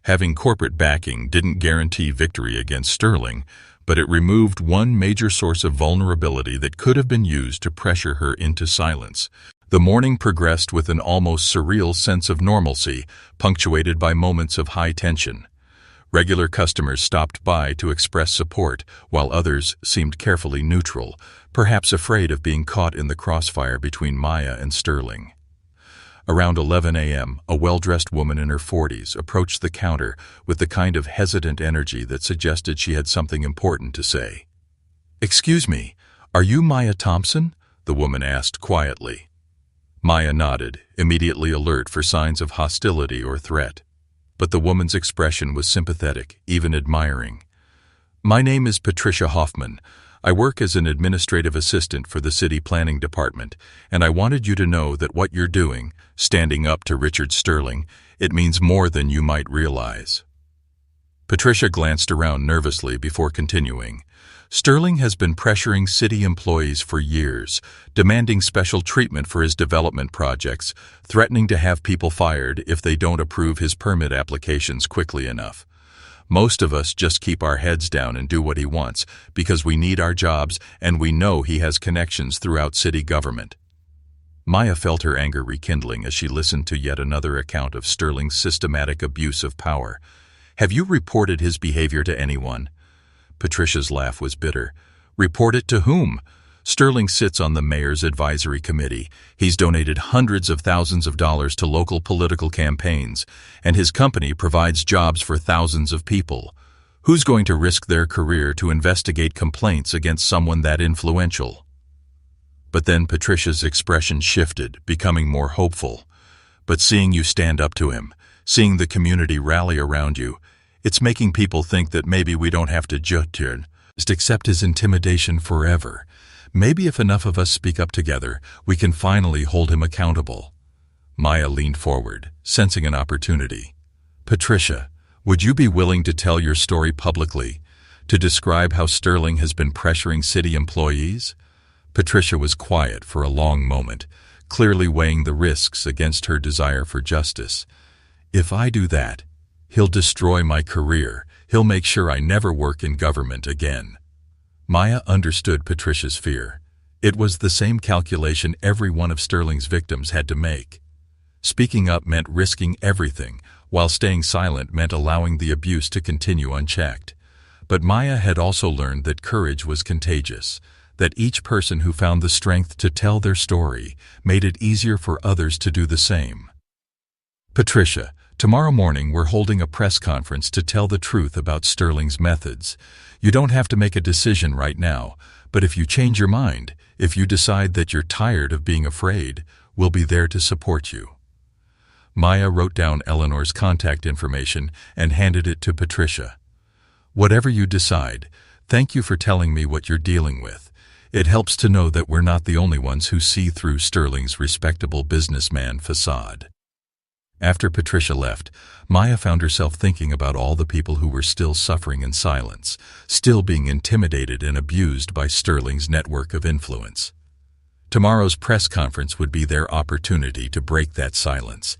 Having corporate backing didn't guarantee victory against Sterling, but it removed one major source of vulnerability that could have been used to pressure her into silence. The morning progressed with an almost surreal sense of normalcy, punctuated by moments of high tension. Regular customers stopped by to express support, while others seemed carefully neutral, perhaps afraid of being caught in the crossfire between Maya and Sterling. Around 11 a.m., a well-dressed woman in her 40s approached the counter with the kind of hesitant energy that suggested she had something important to say. "Excuse me, are you Maya Thompson?" the woman asked quietly. Maya nodded, immediately alert for signs of hostility or threat. But the woman's expression was sympathetic, even admiring. "My name is Patricia Hoffman. I work as an administrative assistant for the city planning department, and I wanted you to know that what you're doing, standing up to Richard Sterling, it means more than you might realize." Patricia glanced around nervously before continuing. "Sterling has been pressuring city employees for years, demanding special treatment for his development projects, threatening to have people fired if they don't approve his permit applications quickly enough. Most of us just keep our heads down and do what he wants because we need our jobs and we know he has connections throughout city government." Maya felt her anger rekindling as she listened to yet another account of Sterling's systematic abuse of power. "Have you reported his behavior to anyone?" Patricia's laugh was bitter. "Report it to whom? Sterling sits on the mayor's advisory committee. He's donated hundreds of thousands of dollars to local political campaigns, and his company provides jobs for thousands of people. Who's going to risk their career to investigate complaints against someone that influential?" But then Patricia's expression shifted, becoming more hopeful. "But seeing you stand up to him, seeing the community rally around you, it's making people think that maybe we don't have to just accept his intimidation forever. Maybe if enough of us speak up together, we can finally hold him accountable." Maya leaned forward, sensing an opportunity. "Patricia, would you be willing to tell your story publicly, to describe how Sterling has been pressuring city employees?" Patricia was quiet for a long moment, clearly weighing the risks against her desire for justice. "If I do that, he'll destroy my career. He'll make sure I never work in government again." Maya understood Patricia's fear. It was the same calculation every one of Sterling's victims had to make. Speaking up meant risking everything, while staying silent meant allowing the abuse to continue unchecked. But Maya had also learned that courage was contagious, that each person who found the strength to tell their story made it easier for others to do the same. "Patricia, tomorrow morning we're holding a press conference to tell the truth about Sterling's methods. You don't have to make a decision right now, but if you change your mind, if you decide that you're tired of being afraid, we'll be there to support you." Maya wrote down Eleanor's contact information and handed it to Patricia. "Whatever you decide, thank you for telling me what you're dealing with. It helps to know that we're not the only ones who see through Sterling's respectable businessman facade." After Patricia left, Maya found herself thinking about all the people who were still suffering in silence, still being intimidated and abused by Sterling's network of influence. Tomorrow's press conference would be their opportunity to break that silence,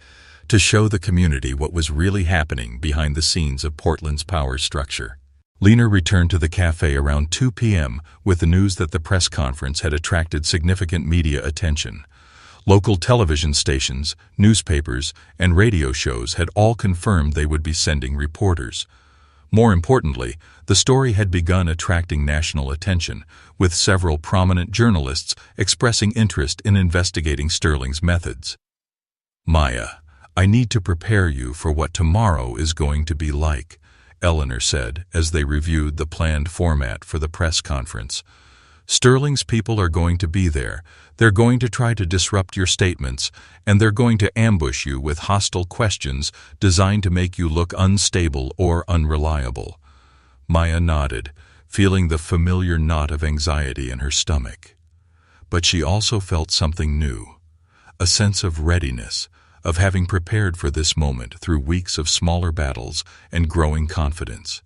to show the community what was really happening behind the scenes of Portland's power structure. Lena returned to the cafe around 2 p.m. with the news that the press conference had attracted significant media attention. Local television stations, newspapers, and radio shows had all confirmed they would be sending reporters. More importantly, the story had begun attracting national attention, with several prominent journalists expressing interest in investigating Sterling's methods. "Maya, I need to prepare you for what tomorrow is going to be like," Eleanor said as they reviewed the planned format for the press conference. "Sterling's people are going to be there. They're going to try to disrupt your statements, and they're going to ambush you with hostile questions designed to make you look unstable or unreliable." Maya nodded, feeling the familiar knot of anxiety in her stomach. But she also felt something new, a sense of readiness, of having prepared for this moment through weeks of smaller battles and growing confidence.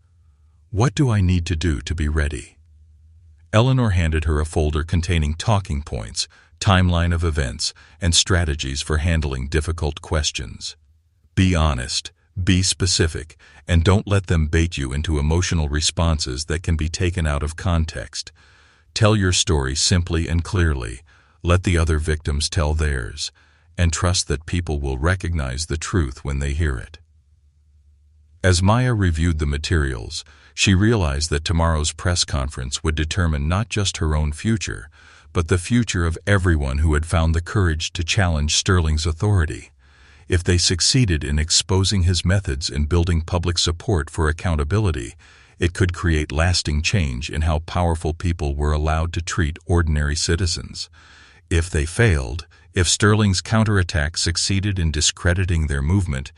"What do I need to do to be ready?" Eleanor handed her a folder containing talking points, timeline of events, and strategies for handling difficult questions. "Be honest, be specific, and don't let them bait you into emotional responses that can be taken out of context. Tell your story simply and clearly, let the other victims tell theirs, and trust that people will recognize the truth when they hear it." As Maya reviewed the materials, she realized that tomorrow's press conference would determine not just her own future, but the future of everyone who had found the courage to challenge Sterling's authority. If they succeeded in exposing his methods and building public support for accountability, it could create lasting change in how powerful people were allowed to treat ordinary citizens. If they failed, if Sterling's counterattack succeeded in discrediting their movement,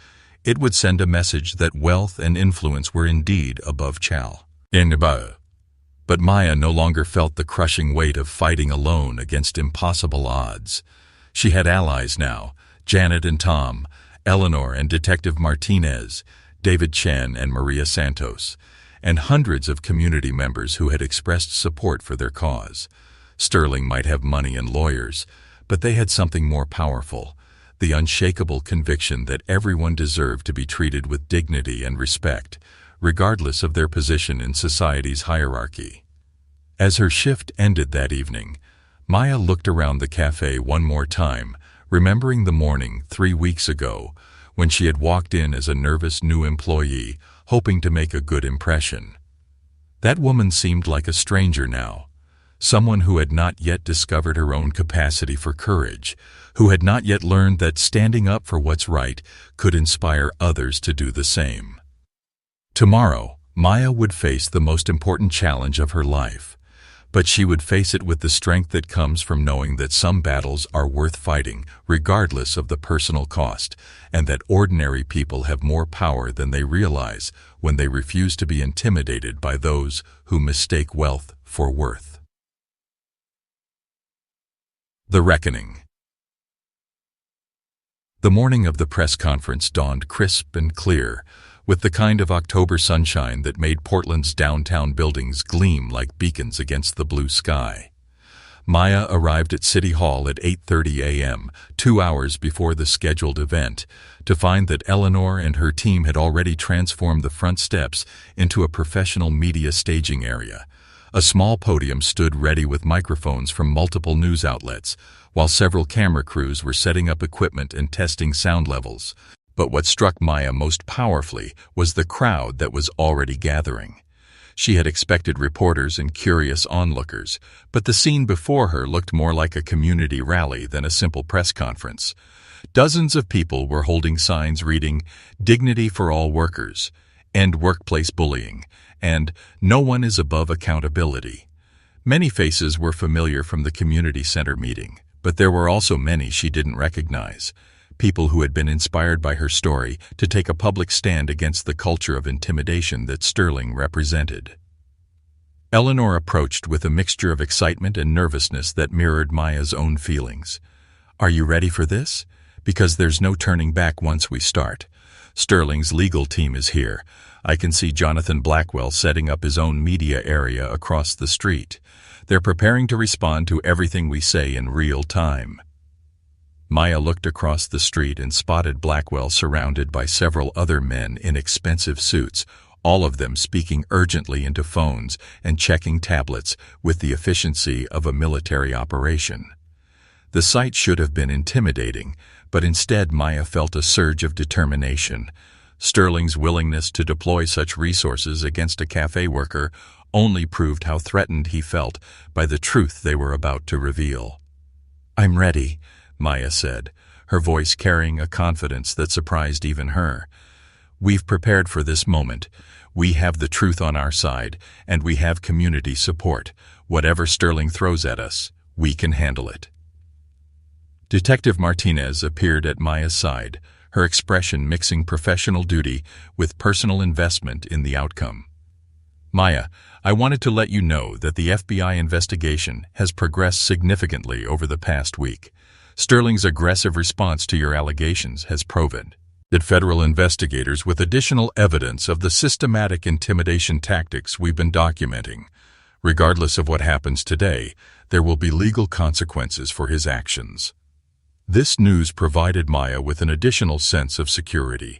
it would send a message that wealth and influence were indeed above chal. But Maya no longer felt the crushing weight of fighting alone against impossible odds. She had allies now: Janet and Tom, Eleanor and Detective Martinez, David Chen and Maria Santos, and hundreds of community members who had expressed support for their cause. Sterling might have money and lawyers, but they had something more powerful: the unshakable conviction that everyone deserved to be treated with dignity and respect, regardless of their position in society's hierarchy. As her shift ended that evening, Maya looked around the cafe one more time, remembering the morning 3 weeks ago when she had walked in as a nervous new employee, hoping to make a good impression. That woman seemed like a stranger now, someone who had not yet discovered her own capacity for courage, who had not yet learned that standing up for what's right could inspire others to do the same. Tomorrow, Maya would face the most important challenge of her life, but she would face it with the strength that comes from knowing that some battles are worth fighting, regardless of the personal cost, and that ordinary people have more power than they realize when they refuse to be intimidated by those who mistake wealth for worth. The Reckoning. The morning of the press conference dawned crisp and clear, with the kind of October sunshine that made Portland's downtown buildings gleam like beacons against the blue sky. Maya arrived at City Hall at 8:30 a.m., 2 hours before the scheduled event, to find that Eleanor and her team had already transformed the front steps into a professional media staging area. A small podium stood ready with microphones from multiple news outlets, while several camera crews were setting up equipment and testing sound levels. But what struck Maya most powerfully was the crowd that was already gathering. She had expected reporters and curious onlookers, but the scene before her looked more like a community rally than a simple press conference. Dozens of people were holding signs reading, "Dignity for all workers," "End workplace bullying," and "No one is above accountability." Many faces were familiar from the community center meeting, but there were also many she didn't recognize. People who had been inspired by her story to take a public stand against the culture of intimidation that Sterling represented. Eleanor approached with a mixture of excitement and nervousness that mirrored Maya's own feelings. "Are you ready for this? Because there's no turning back once we start. Sterling's legal team is here. I can see Jonathan Blackwell setting up his own media area across the street. They're preparing to respond to everything we say in real time." Maya looked across the street and spotted Blackwell surrounded by several other men in expensive suits, all of them speaking urgently into phones and checking tablets with the efficiency of a military operation. The sight should have been intimidating, but instead Maya felt a surge of determination. Sterling's willingness to deploy such resources against a cafe worker only proved how threatened he felt by the truth they were about to reveal. "I'm ready," Maya said, her voice carrying a confidence that surprised even her. "We've prepared for this moment. We have the truth on our side, and we have community support. Whatever Sterling throws at us, we can handle it." Detective Martinez appeared at Maya's side, her expression mixing professional duty with personal investment in the outcome. "Maya, I wanted to let you know that the FBI investigation has progressed significantly over the past week. Sterling's aggressive response to your allegations has proven that federal investigators with additional evidence of the systematic intimidation tactics we've been documenting. Regardless of what happens today, there will be legal consequences for his actions." This news provided Maya with an additional sense of security.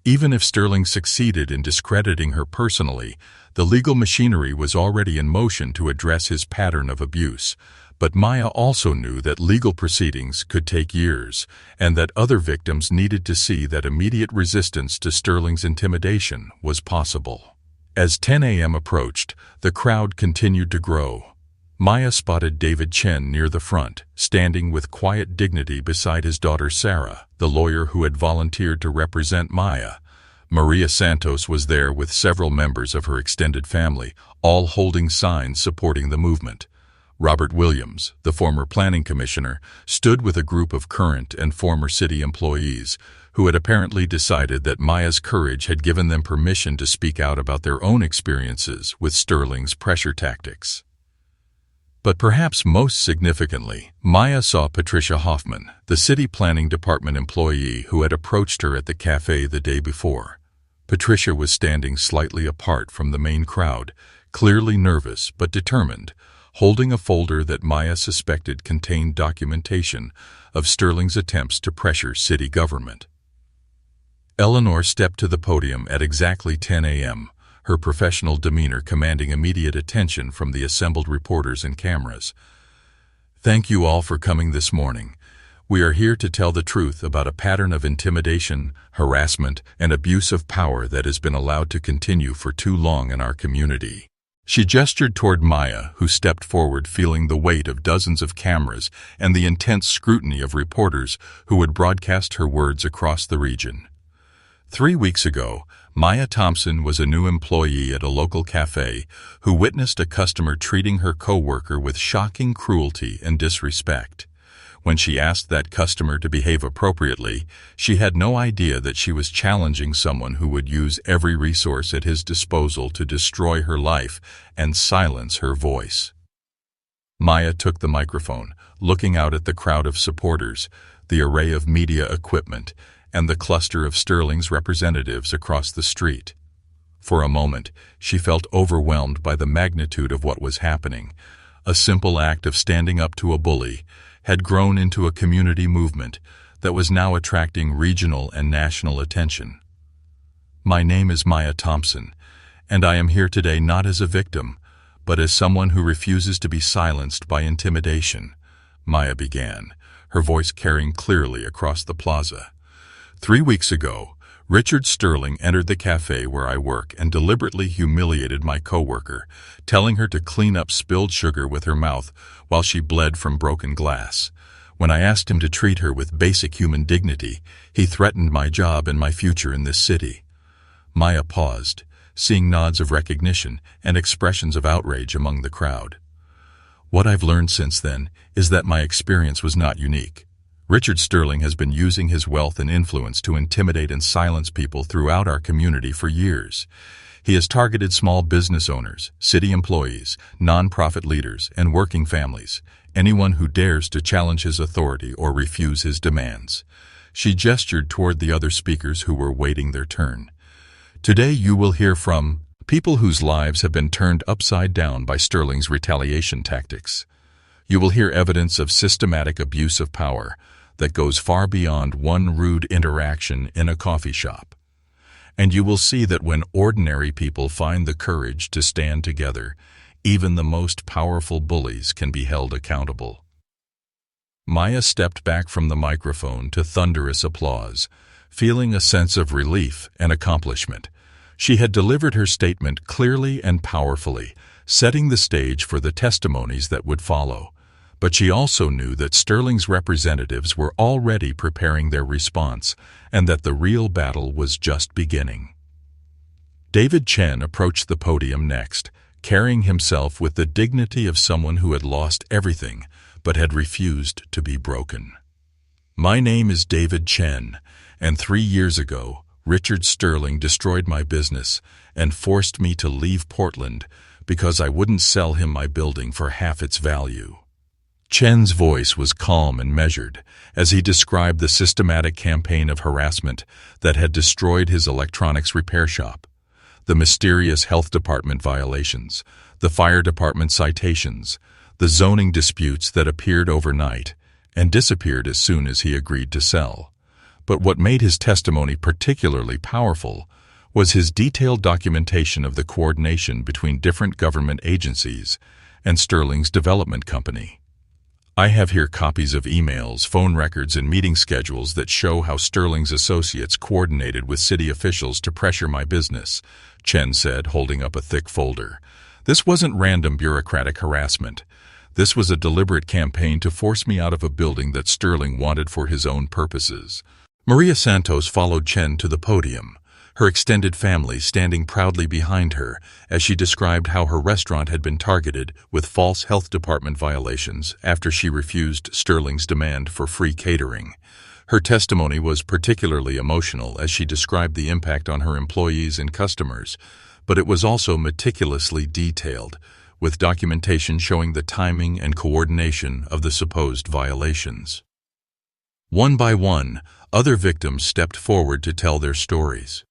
Even if Sterling succeeded in discrediting her personally, the legal machinery was already in motion to address his pattern of abuse. But Maya also knew that legal proceedings could take years, and that other victims needed to see that immediate resistance to Sterling's intimidation was possible. As 10 a.m. approached, the crowd continued to grow. Maya spotted David Chen near the front, standing with quiet dignity beside his daughter Sarah, the lawyer who had volunteered to represent Maya. Maria Santos was there with several members of her extended family, all holding signs supporting the movement. Robert Williams, the former planning commissioner, stood with a group of current and former city employees who had apparently decided that Maya's courage had given them permission to speak out about their own experiences with Sterling's pressure tactics. But perhaps most significantly, Maya saw Patricia Hoffman, the city planning department employee who had approached her at the cafe the day before. Patricia was standing slightly apart from the main crowd, clearly nervous but determined, holding a folder that Maya suspected contained documentation of Sterling's attempts to pressure city government. Eleanor stepped to the podium at exactly 10 a.m., her professional demeanor commanding immediate attention from the assembled reporters and cameras. "Thank you all for coming this morning. We are here to tell the truth about a pattern of intimidation, harassment, and abuse of power that has been allowed to continue for too long in our community." She gestured toward Maya, who stepped forward feeling the weight of dozens of cameras and the intense scrutiny of reporters who would broadcast her words across the region. 3 weeks ago, Maya Thompson was a new employee at a local cafe who witnessed a customer treating her coworker with shocking cruelty and disrespect. When she asked that customer to behave appropriately, she had no idea that she was challenging someone who would use every resource at his disposal to destroy her life and silence her voice. Maya took the microphone, looking out at the crowd of supporters, the array of media equipment, and the cluster of Sterling's representatives across the street. For a moment, she felt overwhelmed by the magnitude of what was happening. A simple act of standing up to a bully had grown into a community movement that was now attracting regional and national attention. "My name is Maya Thompson, and I am here today not as a victim, but as someone who refuses to be silenced by intimidation," Maya began, her voice carrying clearly across the plaza. 3 weeks ago, Richard Sterling entered the cafe where I work and deliberately humiliated my coworker, telling her to clean up spilled sugar with her mouth while she bled from broken glass. When I asked him to treat her with basic human dignity, he threatened my job and my future in this city. Maya paused, seeing nods of recognition and expressions of outrage among the crowd. "What I've learned since then is that my experience was not unique. Richard Sterling has been using his wealth and influence to intimidate and silence people throughout our community for years. He has targeted small business owners, city employees, nonprofit leaders, and working families, anyone who dares to challenge his authority or refuse his demands." She gestured toward the other speakers who were waiting their turn. "Today you will hear from people whose lives have been turned upside down by Sterling's retaliation tactics. You will hear evidence of systematic abuse of power that goes far beyond one rude interaction in a coffee shop. And you will see that when ordinary people find the courage to stand together, even the most powerful bullies can be held accountable." Maya stepped back from the microphone to thunderous applause, feeling a sense of relief and accomplishment. She had delivered her statement clearly and powerfully, setting the stage for the testimonies that would follow. But she also knew that Sterling's representatives were already preparing their response and that the real battle was just beginning. David Chen approached the podium next, carrying himself with the dignity of someone who had lost everything but had refused to be broken. "My name is David Chen, and 3 years ago, Richard Sterling destroyed my business and forced me to leave Portland because I wouldn't sell him my building for half its value." Chen's voice was calm and measured as he described the systematic campaign of harassment that had destroyed his electronics repair shop, the mysterious health department violations, the fire department citations, the zoning disputes that appeared overnight and disappeared as soon as he agreed to sell. But what made his testimony particularly powerful was his detailed documentation of the coordination between different government agencies and Sterling's development company. "I have here copies of emails, phone records, and meeting schedules that show how Sterling's associates coordinated with city officials to pressure my business," Chen said, holding up a thick folder. "This wasn't random bureaucratic harassment. This was a deliberate campaign to force me out of a building that Sterling wanted for his own purposes." Maria Santos followed Chen to the podium, her extended family standing proudly behind her as she described how her restaurant had been targeted with false health department violations after she refused Sterling's demand for free catering. Her testimony was particularly emotional as she described the impact on her employees and customers, but it was also meticulously detailed, with documentation showing the timing and coordination of the supposed violations. One by one, other victims stepped forward to tell their stories.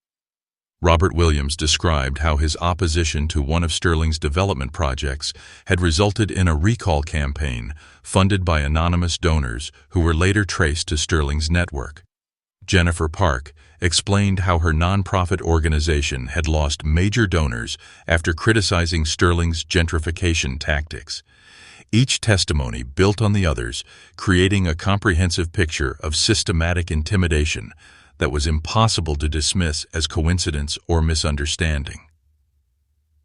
Robert Williams described how his opposition to one of Sterling's development projects had resulted in a recall campaign funded by anonymous donors who were later traced to Sterling's network. Jennifer Park explained how her nonprofit organization had lost major donors after criticizing Sterling's gentrification tactics. Each testimony built on the others, creating a comprehensive picture of systematic intimidation that was impossible to dismiss as coincidence or misunderstanding.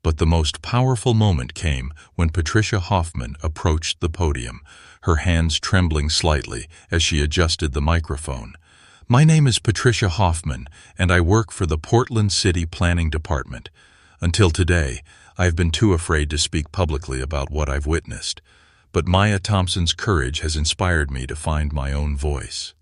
But the most powerful moment came when Patricia Hoffman approached the podium, her hands trembling slightly as she adjusted the microphone. "My name is Patricia Hoffman, and I work for the Portland City Planning Department. Until today, I've been too afraid to speak publicly about what I've witnessed, but Maya Thompson's courage has inspired me to find my own voice."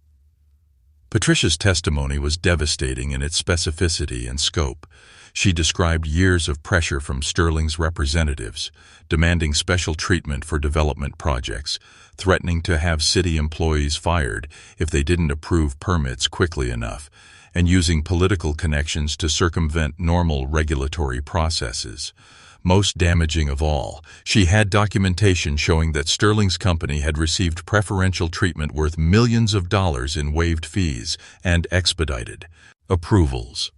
Patricia's testimony was devastating in its specificity and scope. She described years of pressure from Sterling's representatives, demanding special treatment for development projects, threatening to have city employees fired if they didn't approve permits quickly enough, and using political connections to circumvent normal regulatory processes. Most damaging of all, she had documentation showing that Sterling's company had received preferential treatment worth millions of dollars in waived fees and expedited approvals.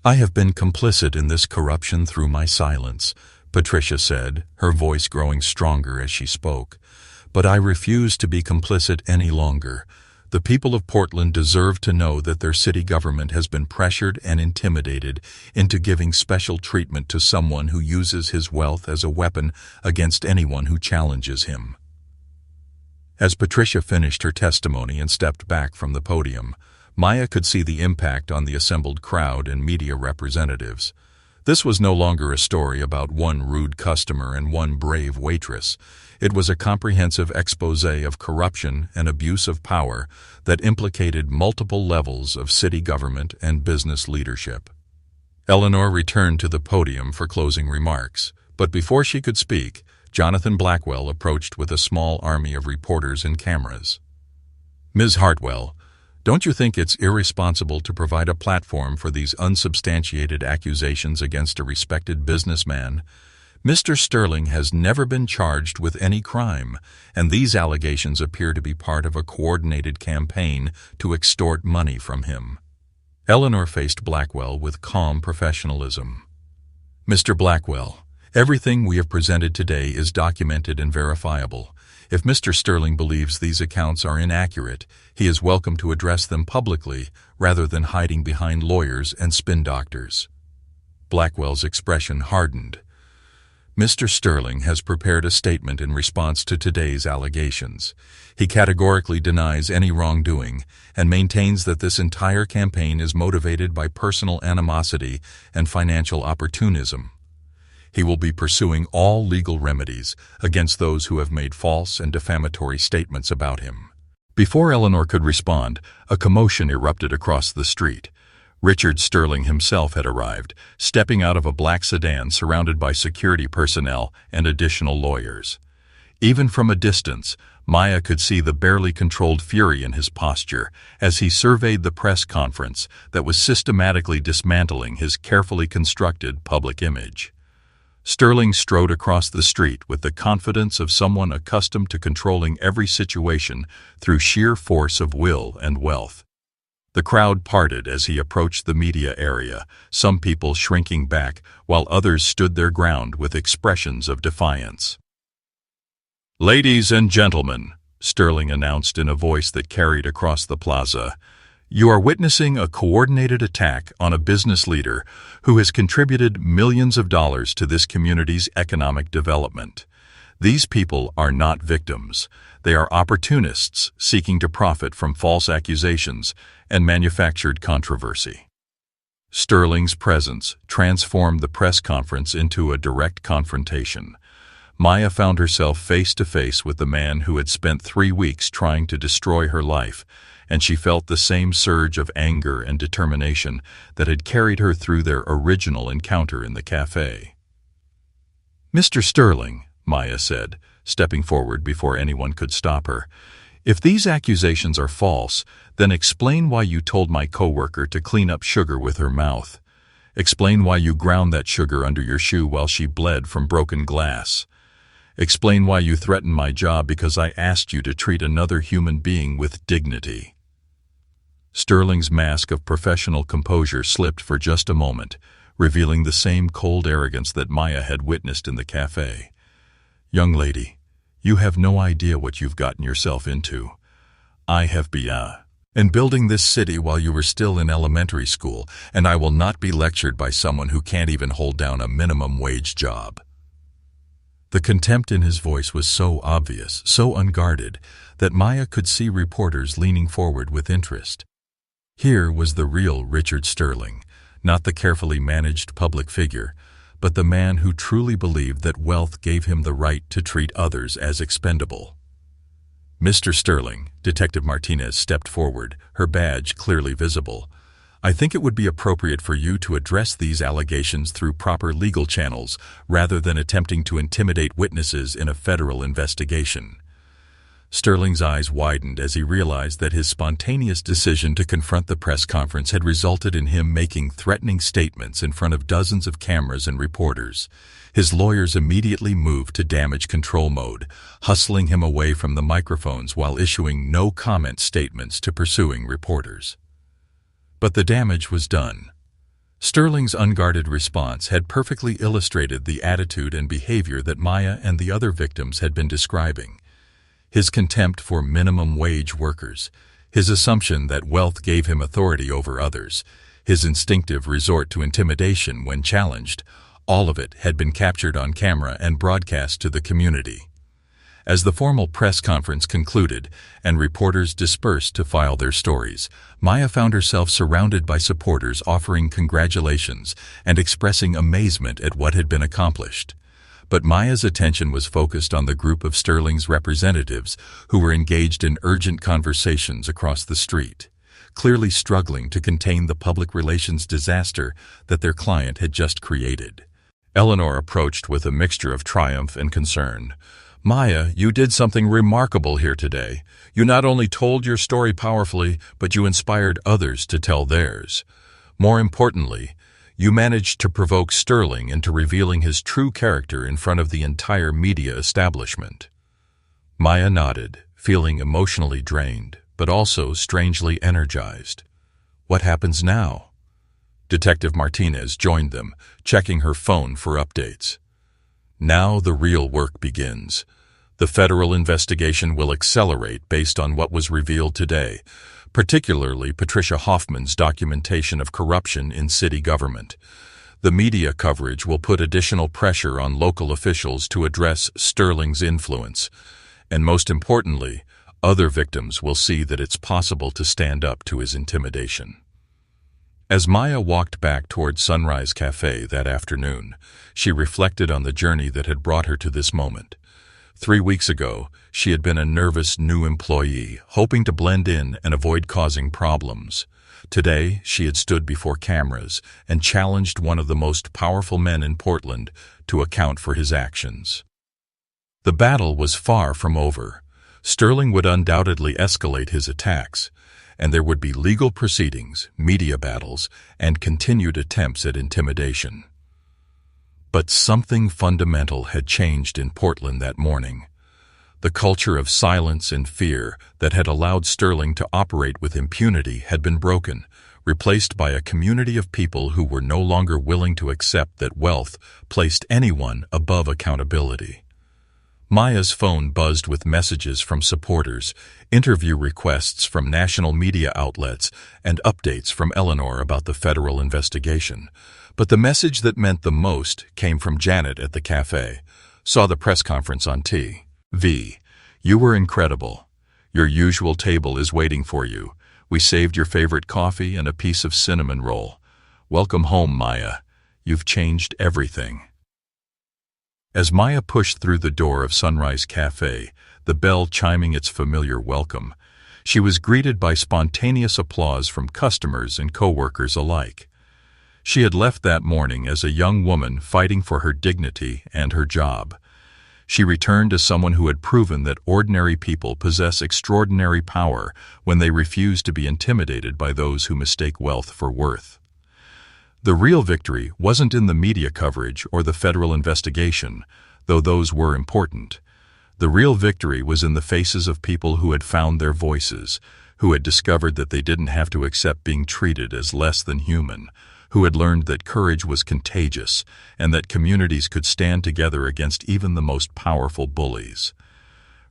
"I have been complicit in this corruption through my silence," Patricia said, her voice growing stronger as she spoke. "But I refuse to be complicit any longer. The people of Portland deserve to know that their city government has been pressured and intimidated into giving special treatment to someone who uses his wealth as a weapon against anyone who challenges him." As Patricia finished her testimony and stepped back from the podium, Maya could see the impact on the assembled crowd and media representatives. This was no longer a story about one rude customer and one brave waitress. It was a comprehensive exposé of corruption and abuse of power that implicated multiple levels of city government and business leadership. Eleanor returned to the podium for closing remarks, but before she could speak, Jonathan Blackwell approached with a small army of reporters and cameras. "Ms. Hartwell, don't you think it's irresponsible to provide a platform for these unsubstantiated accusations against a respected businessman? Mr. Sterling has never been charged with any crime, and these allegations appear to be part of a coordinated campaign to extort money from him." Eleanor faced Blackwell with calm professionalism. "Mr. Blackwell, everything we have presented today is documented and verifiable. If Mr. Sterling believes these accounts are inaccurate, he is welcome to address them publicly rather than hiding behind lawyers and spin doctors." Blackwell's expression hardened. Mr. Sterling has prepared a statement in response to today's allegations. He categorically denies any wrongdoing and maintains that this entire campaign is motivated by personal animosity and financial opportunism. He will be pursuing all legal remedies against those who have made false and defamatory statements about him. Before Eleanor could respond, a commotion erupted across the street. Richard Sterling himself had arrived, stepping out of a black sedan surrounded by security personnel and additional lawyers. Even from a distance, Maya could see the barely controlled fury in his posture as he surveyed the press conference that was systematically dismantling his carefully constructed public image. Sterling strode across the street with the confidence of someone accustomed to controlling every situation through sheer force of will and wealth. The crowd parted as he approached the media area, some people shrinking back while others stood their ground with expressions of defiance. "Ladies and gentlemen," Sterling announced in a voice that carried across the plaza, "you are witnessing a coordinated attack on a business leader who has contributed millions of dollars to this community's economic development. These people are not victims. They are opportunists seeking to profit from false accusations and manufactured controversy." Sterling's presence transformed the press conference into a direct confrontation. Maya found herself face to face with the man who had spent 3 weeks trying to destroy her life, and she felt the same surge of anger and determination that had carried her through their original encounter in the cafe. "Mr. Sterling," Maya said, stepping forward before anyone could stop her, "if these accusations are false, then explain why you told my coworker to clean up sugar with her mouth. Explain why you ground that sugar under your shoe while she bled from broken glass. Explain why you threatened my job because I asked you to treat another human being with dignity." Sterling's mask of professional composure slipped for just a moment, revealing the same cold arrogance that Maya had witnessed in the cafe. "Young lady, you have no idea what you've gotten yourself into. I have been building this city while you were still in elementary school, and I will not be lectured by someone who can't even hold down a minimum wage job." The contempt in his voice was so obvious, so unguarded, that Maya could see reporters leaning forward with interest. Here was the real Richard Sterling, not the carefully managed public figure, but the man who truly believed that wealth gave him the right to treat others as expendable. "Mr. Sterling," Detective Martinez stepped forward, her badge clearly visible, "I think it would be appropriate for you to address these allegations through proper legal channels rather than attempting to intimidate witnesses in a federal investigation." Sterling's eyes widened as he realized that his spontaneous decision to confront the press conference had resulted in him making threatening statements in front of dozens of cameras and reporters. His lawyers immediately moved to damage control mode, hustling him away from the microphones while issuing no-comment statements to pursuing reporters. But the damage was done. Sterling's unguarded response had perfectly illustrated the attitude and behavior that Maya and the other victims had been describing. His contempt for minimum wage workers, his assumption that wealth gave him authority over others, his instinctive resort to intimidation when challenged, all of it had been captured on camera and broadcast to the community. As the formal press conference concluded and reporters dispersed to file their stories, Maya found herself surrounded by supporters offering congratulations and expressing amazement at what had been accomplished. But Maya's attention was focused on the group of Sterling's representatives who were engaged in urgent conversations across the street, clearly struggling to contain the public relations disaster that their client had just created. Eleanor approached with a mixture of triumph and concern. "Maya, you did something remarkable here today. You not only told your story powerfully, but you inspired others to tell theirs. More importantly, you managed to provoke Sterling into revealing his true character in front of the entire media establishment." Maya nodded, feeling emotionally drained, but also strangely energized. "What happens now?" Detective Martinez joined them, checking her phone for updates. "Now the real work begins. The federal investigation will accelerate based on what was revealed today, particularly Patricia Hoffman's documentation of corruption in city government. The media coverage will put additional pressure on local officials to address Sterling's influence, and most importantly, other victims will see that it's possible to stand up to his intimidation. As Maya walked back toward Sunrise Cafe that afternoon, she reflected on the journey that had brought her to this moment. 3 weeks ago, she had been a nervous new employee, hoping to blend in and avoid causing problems. Today, she had stood before cameras and challenged one of the most powerful men in Portland to account for his actions. The battle was far from over. Sterling would undoubtedly escalate his attacks, and there would be legal proceedings, media battles, and continued attempts at intimidation. But something fundamental had changed in Portland that morning. The culture of silence and fear that had allowed Sterling to operate with impunity had been broken, replaced by a community of people who were no longer willing to accept that wealth placed anyone above accountability. Maya's phone buzzed with messages from supporters, interview requests from national media outlets, and updates from Eleanor about the federal investigation. But the message that meant the most came from Janet at the cafe. Saw the press conference on TV. You were incredible. Your usual table is waiting for you. We saved your favorite coffee and a piece of cinnamon roll. Welcome home, Maya. You've changed everything. As Maya pushed through the door of Sunrise Cafe, the bell chiming its familiar welcome, she was greeted by spontaneous applause from customers and coworkers alike. She had left that morning as a young woman fighting for her dignity and her job. She returned as someone who had proven that ordinary people possess extraordinary power when they refuse to be intimidated by those who mistake wealth for worth. The real victory wasn't in the media coverage or the federal investigation, though those were important. The real victory was in the faces of people who had found their voices, who had discovered that they didn't have to accept being treated as less than human, who had learned that courage was contagious and that communities could stand together against even the most powerful bullies.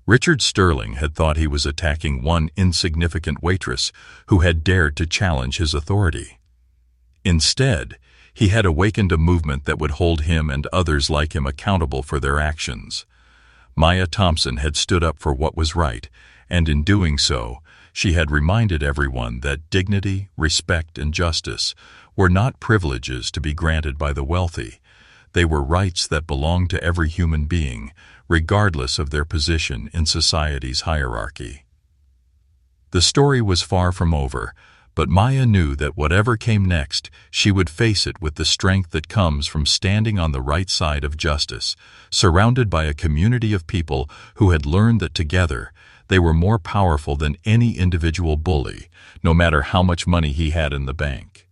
Richard Sterling had thought he was attacking one insignificant waitress who had dared to challenge his authority. Instead, he had awakened a movement that would hold him and others like him accountable for their actions. Maya Thompson had stood up for what was right, and in doing so, she had reminded everyone that dignity, respect, and justice were not privileges to be granted by the wealthy. They were rights that belonged to every human being, regardless of their position in society's hierarchy. The story was far from over, but Maya knew that whatever came next, she would face it with the strength that comes from standing on the right side of justice, surrounded by a community of people who had learned that together they were more powerful than any individual bully, no matter how much money he had in the bank.